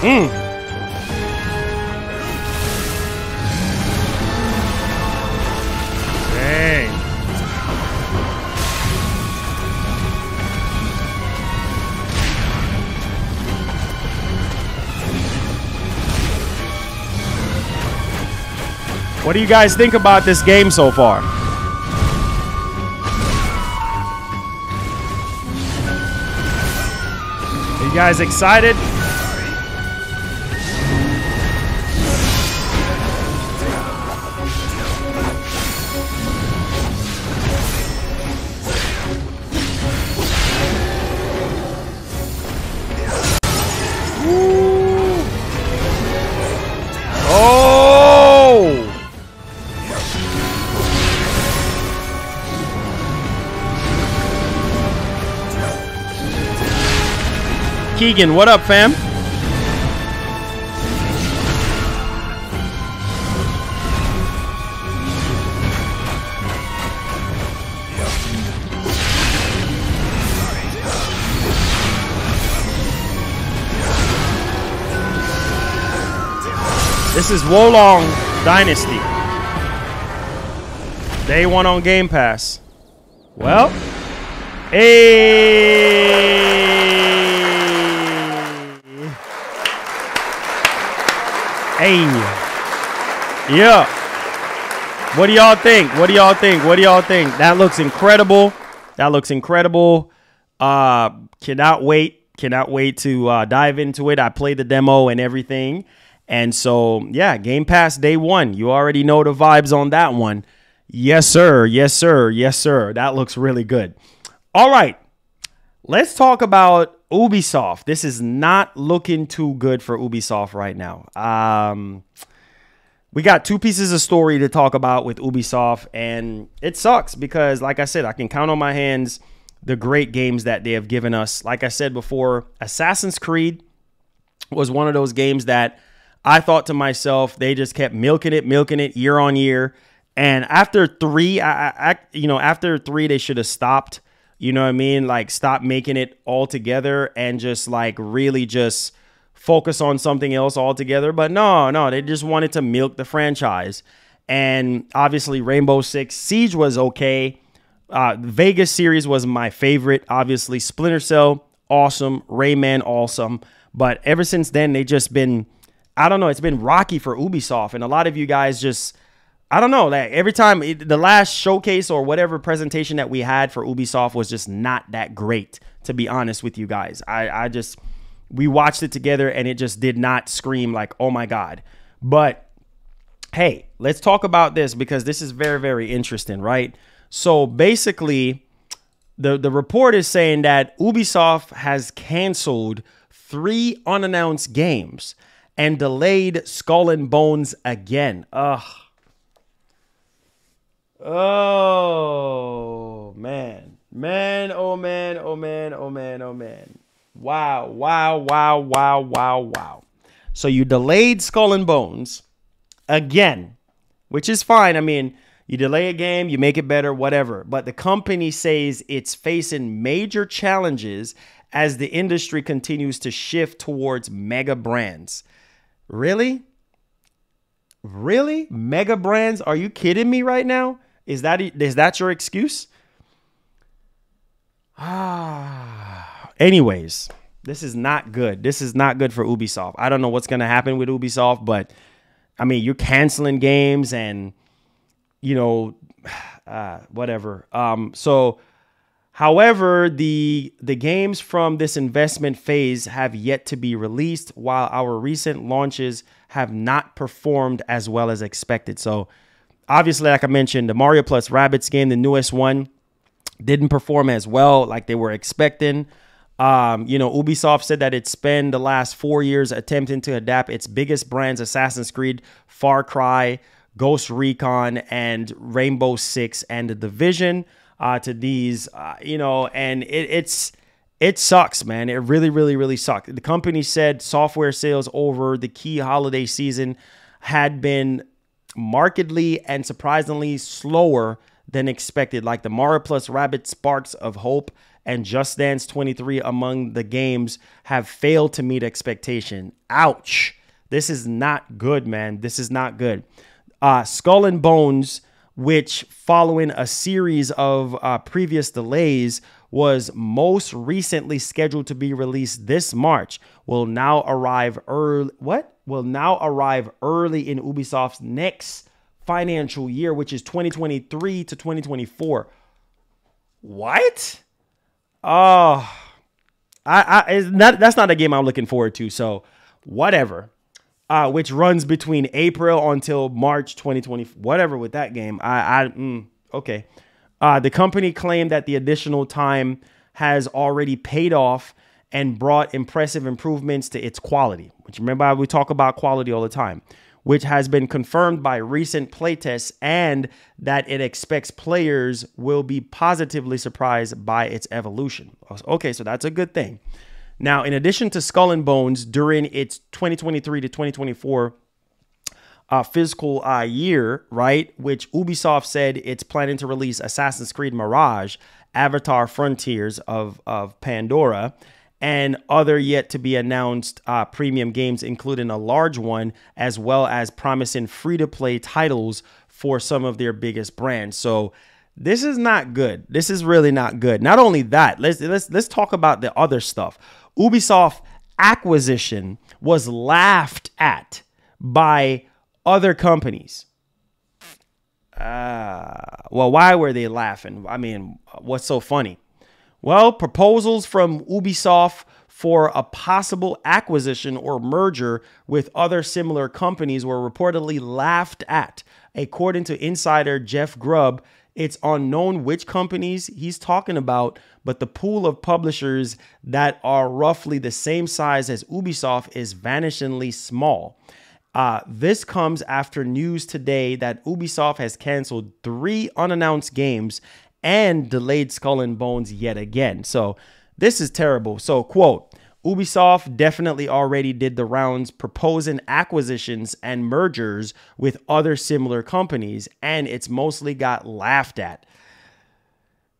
[SPEAKER 4] Dang. What do you guys think about this game so far? Are you guys excited? Keegan, what up, fam? This is Wolong Dynasty. Day 1 on Game Pass. Well, hey. Yeah. What do y'all think? What do y'all think? What do y'all think? That looks incredible. That looks incredible. Cannot wait. Cannot wait to dive into it. I played the demo and everything. And so, yeah, Game Pass Day 1. You already know the vibes on that one. Yes, sir. Yes, sir. Yes, sir. That looks really good. All right. Let's talk about Ubisoft. This is not looking too good for Ubisoft right now. We got 2 pieces of story to talk about with Ubisoft, and it sucks because, like I said, I can count on my hands the great games that they have given us. Like I said before, Assassin's Creed was one of those games that I thought to myself, they just kept milking it year on year. And after 3, after 3, they should have stopped. You know what I mean? Like, stop making it all together and just like really just focus on something else altogether. But no, they just wanted to milk the franchise. And obviously, Rainbow Six Siege was okay. Vegas series was my favorite. Obviously, Splinter Cell, awesome. Rayman, awesome. But ever since then, they just been, I don't know, it's been rocky for Ubisoft. And a lot of you guys just, I don't know, like every time the last showcase or whatever presentation that we had for Ubisoft was just not that great, to be honest with you guys. We watched it together and it just did not scream like, oh my God. But hey, let's talk about this because this is very, very interesting, right? So basically, the report is saying that Ubisoft has canceled 3 unannounced games and delayed Skull and Bones again. Ugh. Oh, man. Man, oh, man, oh, man, oh, man, oh, man. Wow, wow, wow, wow, wow, wow. So you delayed Skull and Bones again, which is fine. I mean, you delay a game, you make it better, whatever. But the company says it's facing major challenges as the industry continues to shift towards mega brands. Really? Really? Mega brands? Are you kidding me right now? Is that your excuse? Anyways, this is not good. This is not good for Ubisoft. I don't know what's going to happen with Ubisoft, but I mean, you're canceling games and, you know, whatever. However, the games from this investment phase have yet to be released, while our recent launches have not performed as well as expected. So obviously, like I mentioned, the Mario plus Rabbids game, the newest one, didn't perform as well like they were expecting. Ubisoft said that it spent the last 4 years attempting to adapt its biggest brands, Assassin's Creed, Far Cry, Ghost Recon, and Rainbow Six, and The Division to these, and it sucks, man. It really, really, really sucked. The company said software sales over the key holiday season had been markedly and surprisingly slower than expected. Like the Mario plus Rabbids Sparks of Hope and Just Dance 23 among the games have failed to meet expectation. Ouch. This is not good, man. This is not good. Skull and Bones, which following a series of previous delays was most recently scheduled to be released this March, will now arrive early. Will now arrive early in Ubisoft's next financial year, which is 2023 to 2024. What? Oh, that's not a game I'm looking forward to. So whatever. Which runs between April until March 2020, whatever with that game. Okay. The company claimed that the additional time has already paid off and brought impressive improvements to its quality, which remember we talk about quality all the time, which has been confirmed by recent playtests, and that it expects players will be positively surprised by its evolution. Okay, so that's a good thing. Now, in addition to Skull and Bones, during its 2023 to 2024 fiscal year, right, which Ubisoft said it's planning to release Assassin's Creed Mirage, Avatar Frontiers of Pandora, and other yet to be announced premium games, including a large one, as well as promising free-to-play titles for some of their biggest brands. So this is not good. This is really not good. Not only that, let's talk about the other stuff. Ubisoft acquisition was laughed at by other companies. Well, why were they laughing? I mean, what's so funny? Well, proposals from Ubisoft for a possible acquisition or merger with other similar companies were reportedly laughed at. According to insider Jeff Grubb, it's unknown which companies he's talking about, but the pool of publishers that are roughly the same size as Ubisoft is vanishingly small. This comes after news today that Ubisoft has canceled 3 unannounced games and delayed Skull and Bones yet again. So this is terrible. So, quote, Ubisoft definitely already did the rounds proposing acquisitions and mergers with other similar companies, and it's mostly got laughed at.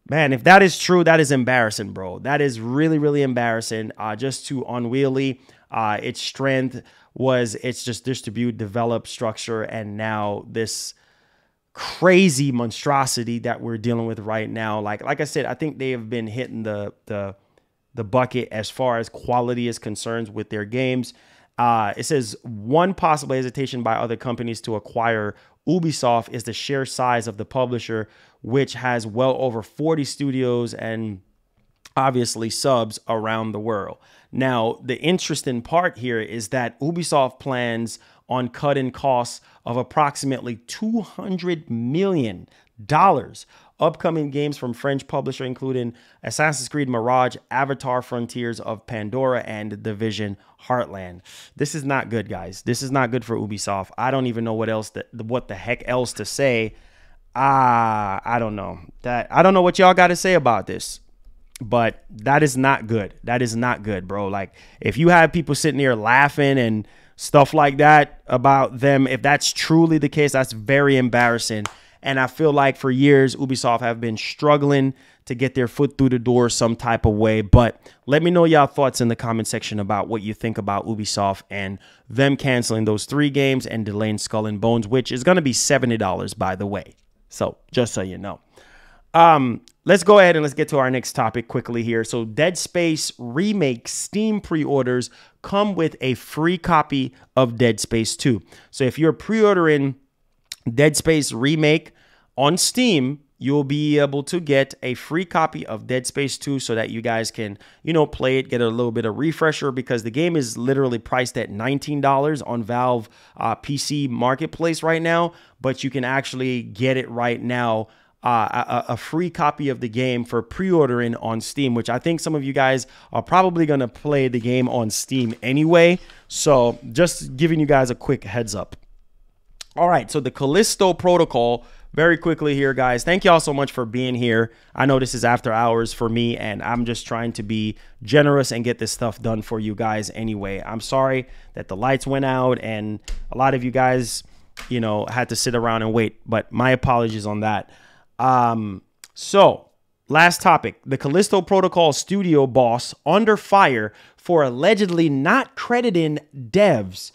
[SPEAKER 4] Man, if that is true, that is embarrassing, bro. That is really, really embarrassing. Just too unwieldy. Its strength was it's just distribute, develop, structure, and now this crazy monstrosity that we're dealing with right now. Like I said, I think they have been hitting the bucket as far as quality is concerned with their games. It says one possible hesitation by other companies to acquire Ubisoft is the sheer size of the publisher, which has well over 40 studios and obviously subs around the world. Now, the interesting part here is that Ubisoft plans on cutting costs of approximately $200 million. Upcoming games from French publisher including Assassin's Creed Mirage, Avatar Frontiers of Pandora, and Division Heartland. This is not good, guys. This is not good for Ubisoft. I don't even know what the heck else to say. I don't know. I don't know what y'all got to say about this. But that is not good. That is not good, bro. Like, if you have people sitting there laughing and stuff like that about them, if that's truly the case, that's very embarrassing. And I feel like for years, Ubisoft have been struggling to get their foot through the door some type of way. But let me know y'all thoughts in the comment section about what you think about Ubisoft and them canceling those 3 games and delaying Skull and Bones, which is going to be $70, by the way. So just so you know. Let's go ahead and let's get to our next topic quickly here. So Dead Space Remake Steam pre-orders come with a free copy of Dead Space 2. So if you're pre-ordering Dead Space Remake on Steam, you'll be able to get a free copy of Dead Space 2 so that you guys can, you know, play it, get a little bit of refresher, because the game is literally priced at $19 on Valve PC Marketplace right now, but you can actually get it right now. A free copy of the game for pre-ordering on Steam, which I think some of you guys are probably going to play the game on Steam anyway. So just giving you guys a quick heads up. All right, so the Callisto protocol, very quickly here, guys. Thank y'all so much for being here. I know this is after hours for me, and I'm just trying to be generous and get this stuff done for you guys anyway. I'm sorry that the lights went out and a lot of you guys, you know, had to sit around and wait, but my apologies on that. So last topic, the Callisto Protocol studio boss under fire for allegedly not crediting devs.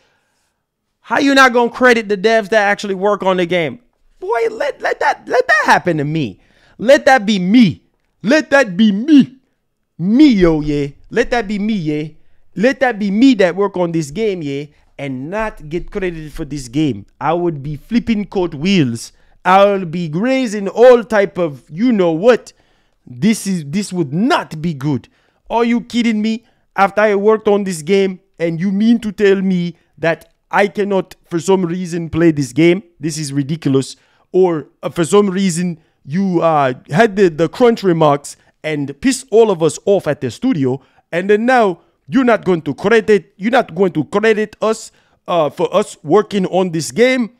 [SPEAKER 4] How you not going to credit the devs that actually work on the game? Boy, let that happen to me. Let that be me. Let that be me. Me, yo, yeah. Let that be me, yeah. Let that be me that work on this game, yeah, and not get credited for this game. I would be flipping coat wheels. I'll be grazing all type of, you know what. This would not be good. Are you kidding me? After I worked on this game, and you mean to tell me that I cannot for some reason play this game? This is ridiculous. Or for some reason you had the crunch remarks and pissed all of us off at the studio, and then now you're not going to credit us for us working on this game.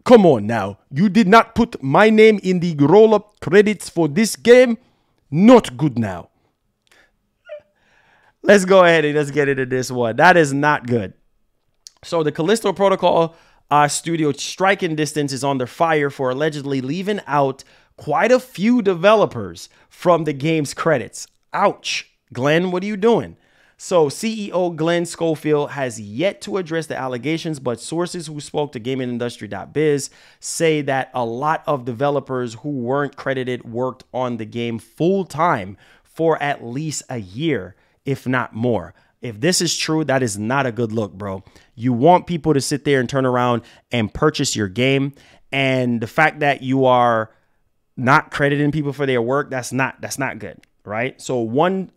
[SPEAKER 4] Come on now. You did not put my name in the roll-up credits for this game. Not good now. let's go ahead and let's get into this one. That is not good. So the Callisto Protocol studio striking distance is under fire for allegedly leaving out quite a few developers from the game's credits. Ouch. Glenn, what are you doing? So CEO Glenn Schofield has yet to address the allegations, but sources who spoke to gamingindustry.biz say that a lot of developers who weren't credited worked on the game full time for at least a year, if not more. If this is true, that is not a good look, bro. You want people to sit there and turn around and purchase your game. And the fact that you are not crediting people for their work, that's not good. Right. So one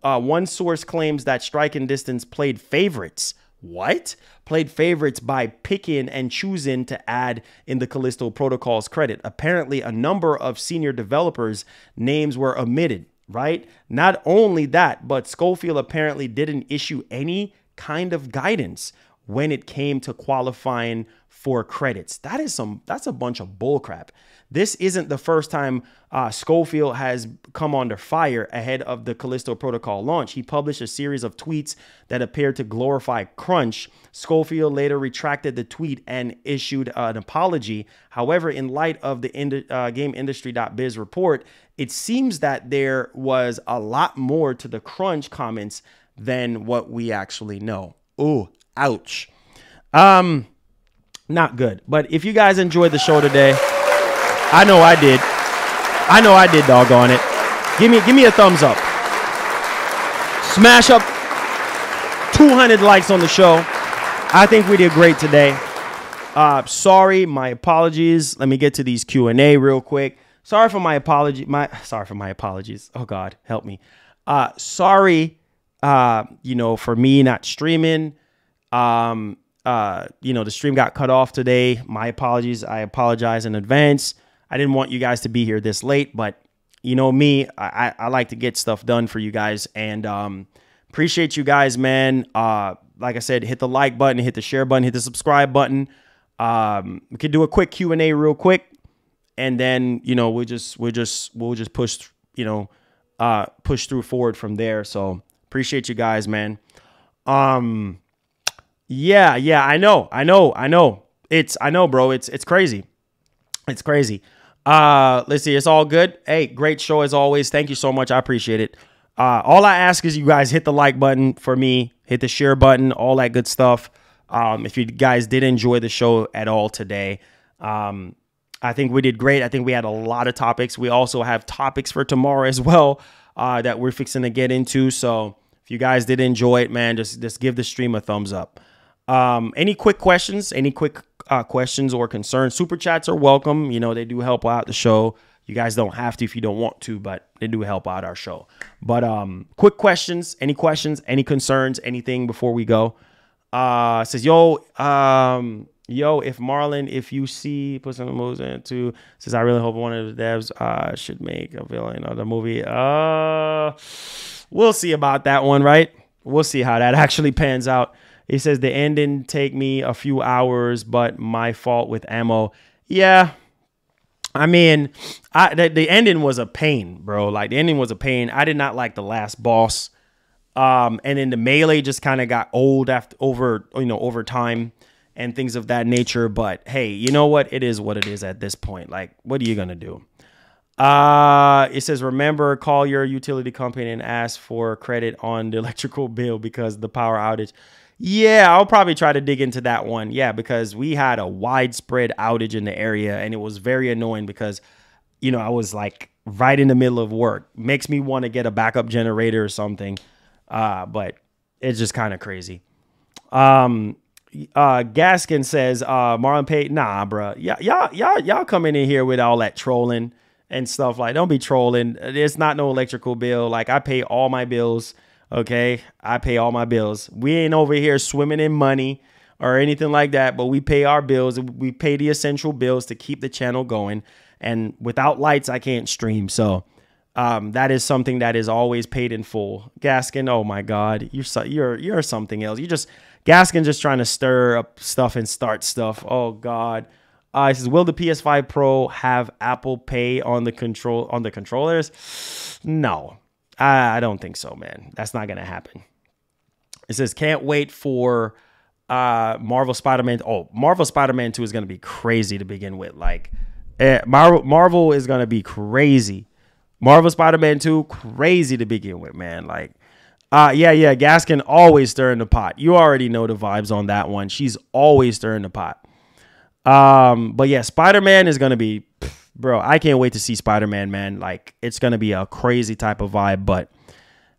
[SPEAKER 4] source claims that Striking Distance played favorites. What? Played favorites by picking and choosing to add in the Callisto Protocol's credit. Apparently, a number of senior developers' names were omitted. Right. Not only that, but Schofield apparently didn't issue any kind of guidance when it came to qualifying for credits. That's a bunch of bullcrap. This isn't the first time Schofield has come under fire ahead of the Callisto Protocol launch. He published a series of tweets that appeared to glorify crunch. Schofield later retracted the tweet and issued an apology. However, in light of the GameIndustry.biz report, it seems that there was a lot more to the crunch comments than what we actually know. Ooh, ouch. Not good. But if you guys enjoyed the show today, I know I did. Doggone it. Give me a thumbs up. Smash up 200 likes on the show. I think we did great today. Sorry, my apologies. Let me get to these Q&A real quick. Sorry for my apologies. Oh God, help me. Sorry, for me not streaming. The stream got cut off today. My apologies. I apologize in advance. I didn't want you guys to be here this late, but you know me, I like to get stuff done for you guys, and appreciate you guys, man. Like I said, hit the like button, hit the share button, hit the subscribe button. We could do a quick Q&A real quick, and then we'll just push push through forward from there. So appreciate you guys, man. Yeah, I know. I know, bro. It's crazy. It's crazy. Let's see. It's all good. Hey, great show as always. Thank you so much. I appreciate it. All I ask is you guys hit the like button for me, hit the share button, all that good stuff. If you guys did enjoy the show at all today, I think we did great. I think we had a lot of topics. We also have topics for tomorrow as well, that we're fixing to get into. So if you guys did enjoy it, man, just give the stream a thumbs up. Any quick questions, questions or concerns, super chats are welcome. They do help out the show. You guys don't have to if you don't want to, but they do help out our show. But quick questions, any concerns, anything before we go? Says, yo, if Marlon, if you see, put some moves into, says, I really hope one of the devs should make a villain of the movie. We'll see about that one, right? We'll see how that actually pans out. He says the ending take me a few hours, but my fault with ammo. Yeah. I mean, the ending was a pain, bro. Like the ending was a pain. I did not like the last boss. And then the melee just kind of got old over time and things of that nature. But hey, you know what? It is what it is at this point. Like, what are you going to do? It says, remember, call your utility company and ask for credit on the electrical bill because the power outage. Yeah, I'll probably try to dig into that one. Yeah, because we had a widespread outage in the area and it was very annoying because, I was like right in the middle of work. Makes me want to get a backup generator or something. But it's just kind of crazy. Gaskin says, Marlon Pay, nah, bro. Y'all coming in here with all that trolling and stuff. Like, don't be trolling. There's not no electrical bill. Like, I pay all my bills. Okay, I pay all my bills. We ain't over here swimming in money or anything like that, but we pay our bills. We pay the essential bills to keep the channel going. And without lights, I can't stream. So that is something that is always paid in full. Gaskin, oh my God, you're something else. Gaskin just trying to stir up stuff and start stuff. Oh God. He says, will the PS5 Pro have Apple Pay on the controllers? No. I don't think so, man. That's not going to happen. It says, can't wait for Marvel Spider-Man. Oh, Marvel Spider-Man 2 is going to be crazy to begin with. Like, Marvel is going to be crazy. Marvel Spider-Man 2, crazy to begin with, man. Like, yeah, Gaskin always stirring the pot. You already know the vibes on that one. She's always stirring the pot. But yeah, Spider-Man is going to be, bro, I can't wait to see Spider-Man, man. Like, it's going to be a crazy type of vibe. But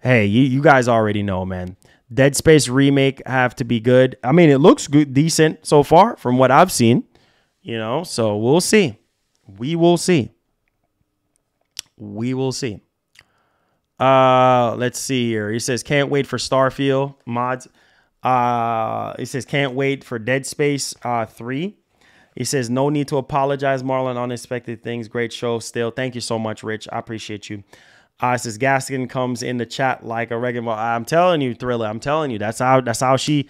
[SPEAKER 4] hey, you guys already know, man. Dead Space remake have to be good. I mean, it looks good, decent so far from what I've seen, you know, so we'll see. We will see. We will see. Let's see here. He says, can't wait for Starfield mods. He says, can't wait for Dead Space 3. He says, no need to apologize, Marlon. Unexpected things. Great show still. Thank you so much, Rich. I appreciate you. It says, Gaskin comes in the chat like a regular. I'm telling you, Thriller. I'm telling you. That's how she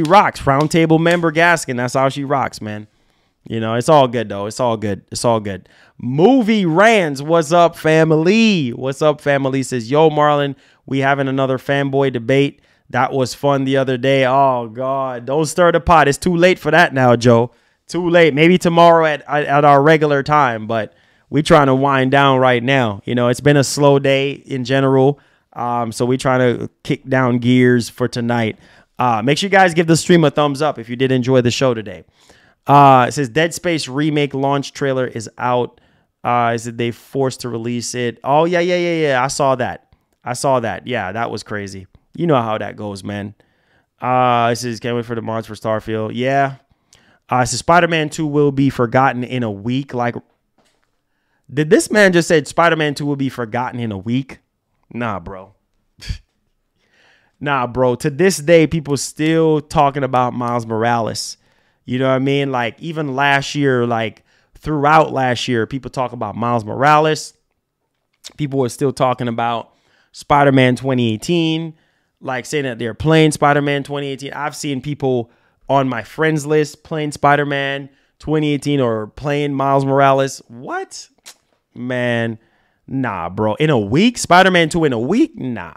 [SPEAKER 4] rocks. Round table member Gaskin. That's how she rocks, man. You know, it's all good, though. It's all good. It's all good. Movie Rans, what's up, family? What's up, family? Says, yo, Marlon, we having another fanboy debate. That was fun the other day. Oh, God. Don't stir the pot. It's too late for that now, Joe. Too late. Maybe tomorrow at our regular time, but we trying to wind down right now. You know, it's been a slow day in general, so we trying to kick down gears for tonight. Make sure you guys give the stream a thumbs up if you did enjoy the show today. It says Dead Space remake launch trailer is out. Is it they forced to release it? Oh, yeah. I saw that. Yeah, that was crazy. You know how that goes, man. It says can't wait for the mods for Starfield. Yeah. It says Spider-Man 2 will be forgotten in a week. Like, did this man just say Spider-Man 2 will be forgotten in a week? Nah, bro. Nah, bro. To this day, people still talking about Miles Morales. You know what I mean? Like, even last year, like, throughout last year, people talk about Miles Morales. People were still talking about Spider-Man 2018, like saying that they're playing Spider-Man 2018. I've seen people on my friends list playing Spider-Man 2018 or playing Miles Morales. What? Man, nah, bro. In a week? Spider-Man 2 in a week? Nah.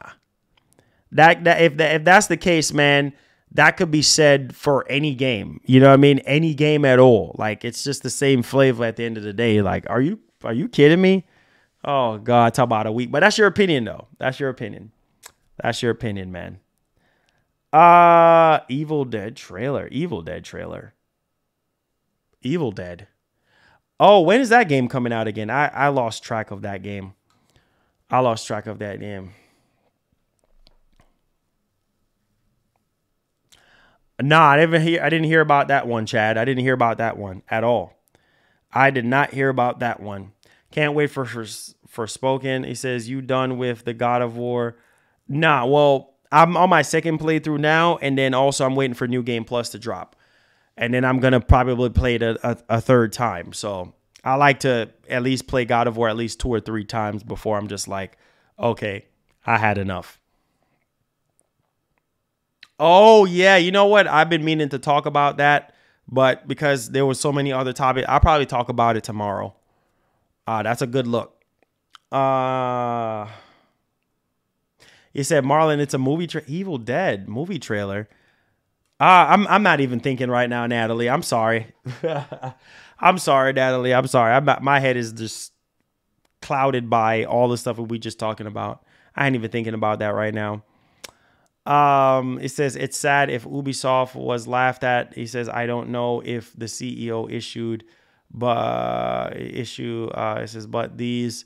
[SPEAKER 4] If that's the case, man, that could be said for any game. You know what I mean? Any game at all. Like, it's just the same flavor at the end of the day. Like, are you kidding me? Oh, God, talk about a week. But that's your opinion, though. That's your opinion. That's your opinion, man. Evil Dead trailer. Evil Dead. Oh, when is that game coming out again? I lost track of that game. Nah, I didn't hear about that one, Chad. I didn't hear about that one at all. I did not hear about that one. Can't wait for Spoken. He says, you done with the God of War? Nah, well, I'm on my second playthrough now, and then also I'm waiting for New Game Plus to drop. And then I'm going to probably play it a third time. So I like to at least play God of War at least 2 or 3 times before I'm just like, okay, I had enough. Oh, yeah. You know what? I've been meaning to talk about that, but because there were so many other topics, I'll probably talk about it tomorrow. That's a good look. He said, Marlon, it's a movie Evil Dead movie trailer. I'm not even thinking right now, Natalie. I'm sorry. I'm sorry, Natalie. I'm sorry. My head is just clouded by all the stuff that we just talking about. I ain't even thinking about that right now. It says it's sad if Ubisoft was laughed at. He says, I don't know if the CEO issued, but it says, but these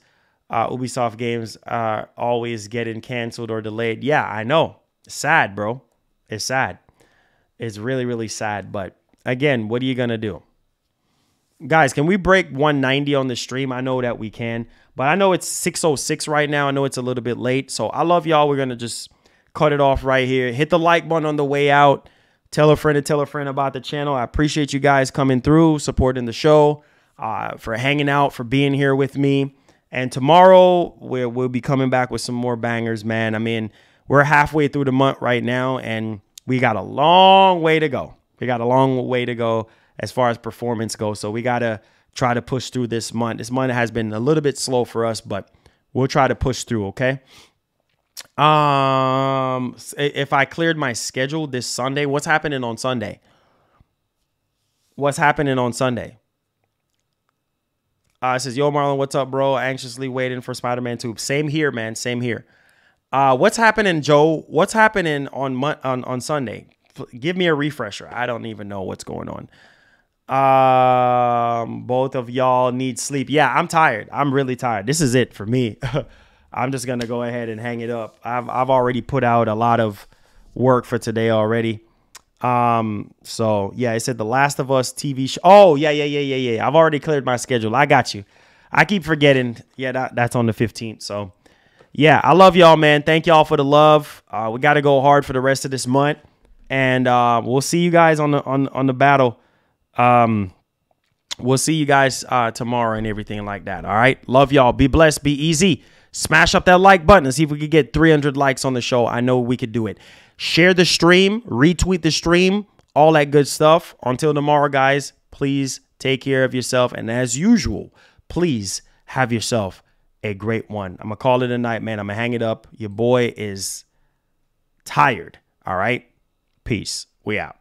[SPEAKER 4] Ubisoft games are always getting canceled or delayed. Yeah, I know. It's sad, bro. It's sad. It's really, really sad. But again, what are you going to do? Guys, can we break 190 on the stream? I know that we can, but I know it's 6:06 right now. I know it's a little bit late. So I love y'all. We're going to just cut it off right here. Hit the like button on the way out. Tell a friend to tell a friend about the channel. I appreciate you guys coming through, supporting the show, for hanging out, for being here with me. And tomorrow we'll be coming back with some more bangers, man. I mean, we're halfway through the month right now, and we got a long way to go. We got a long way to go as far as performance goes. So we got to try to push through this month. This month has been a little bit slow for us, but we'll try to push through, okay? If I cleared my schedule this Sunday, what's happening on Sunday? What's happening on Sunday? It says, yo, Marlon, what's up, bro? Anxiously waiting for Spider-Man 2. Same here, man. Same here. What's happening, Joe? What's happening on Sunday? Give me a refresher. I don't even know what's going on. Both of y'all need sleep. Yeah, I'm tired. I'm really tired. This is it for me. I'm just gonna go ahead and hang it up. I've already put out a lot of work for today already. So yeah, it said The Last of Us TV show. Oh yeah. I've already cleared my schedule. I got you. I keep forgetting. Yeah, that's on the 15th. So yeah, I love y'all, man. Thank y'all for the love. We got to go hard for the rest of this month, and we'll see you guys on the battle. We'll see you guys tomorrow and everything like that. All right, love y'all. Be blessed. Be easy. Smash up that like button and see if we could get 300 likes on the show. I know we could do it. Share the stream, retweet the stream, all that good stuff. Until tomorrow, guys, please take care of yourself. And as usual, please have yourself a great one. I'm going to call it a night, man. I'm going to hang it up. Your boy is tired. All right. Peace. We out.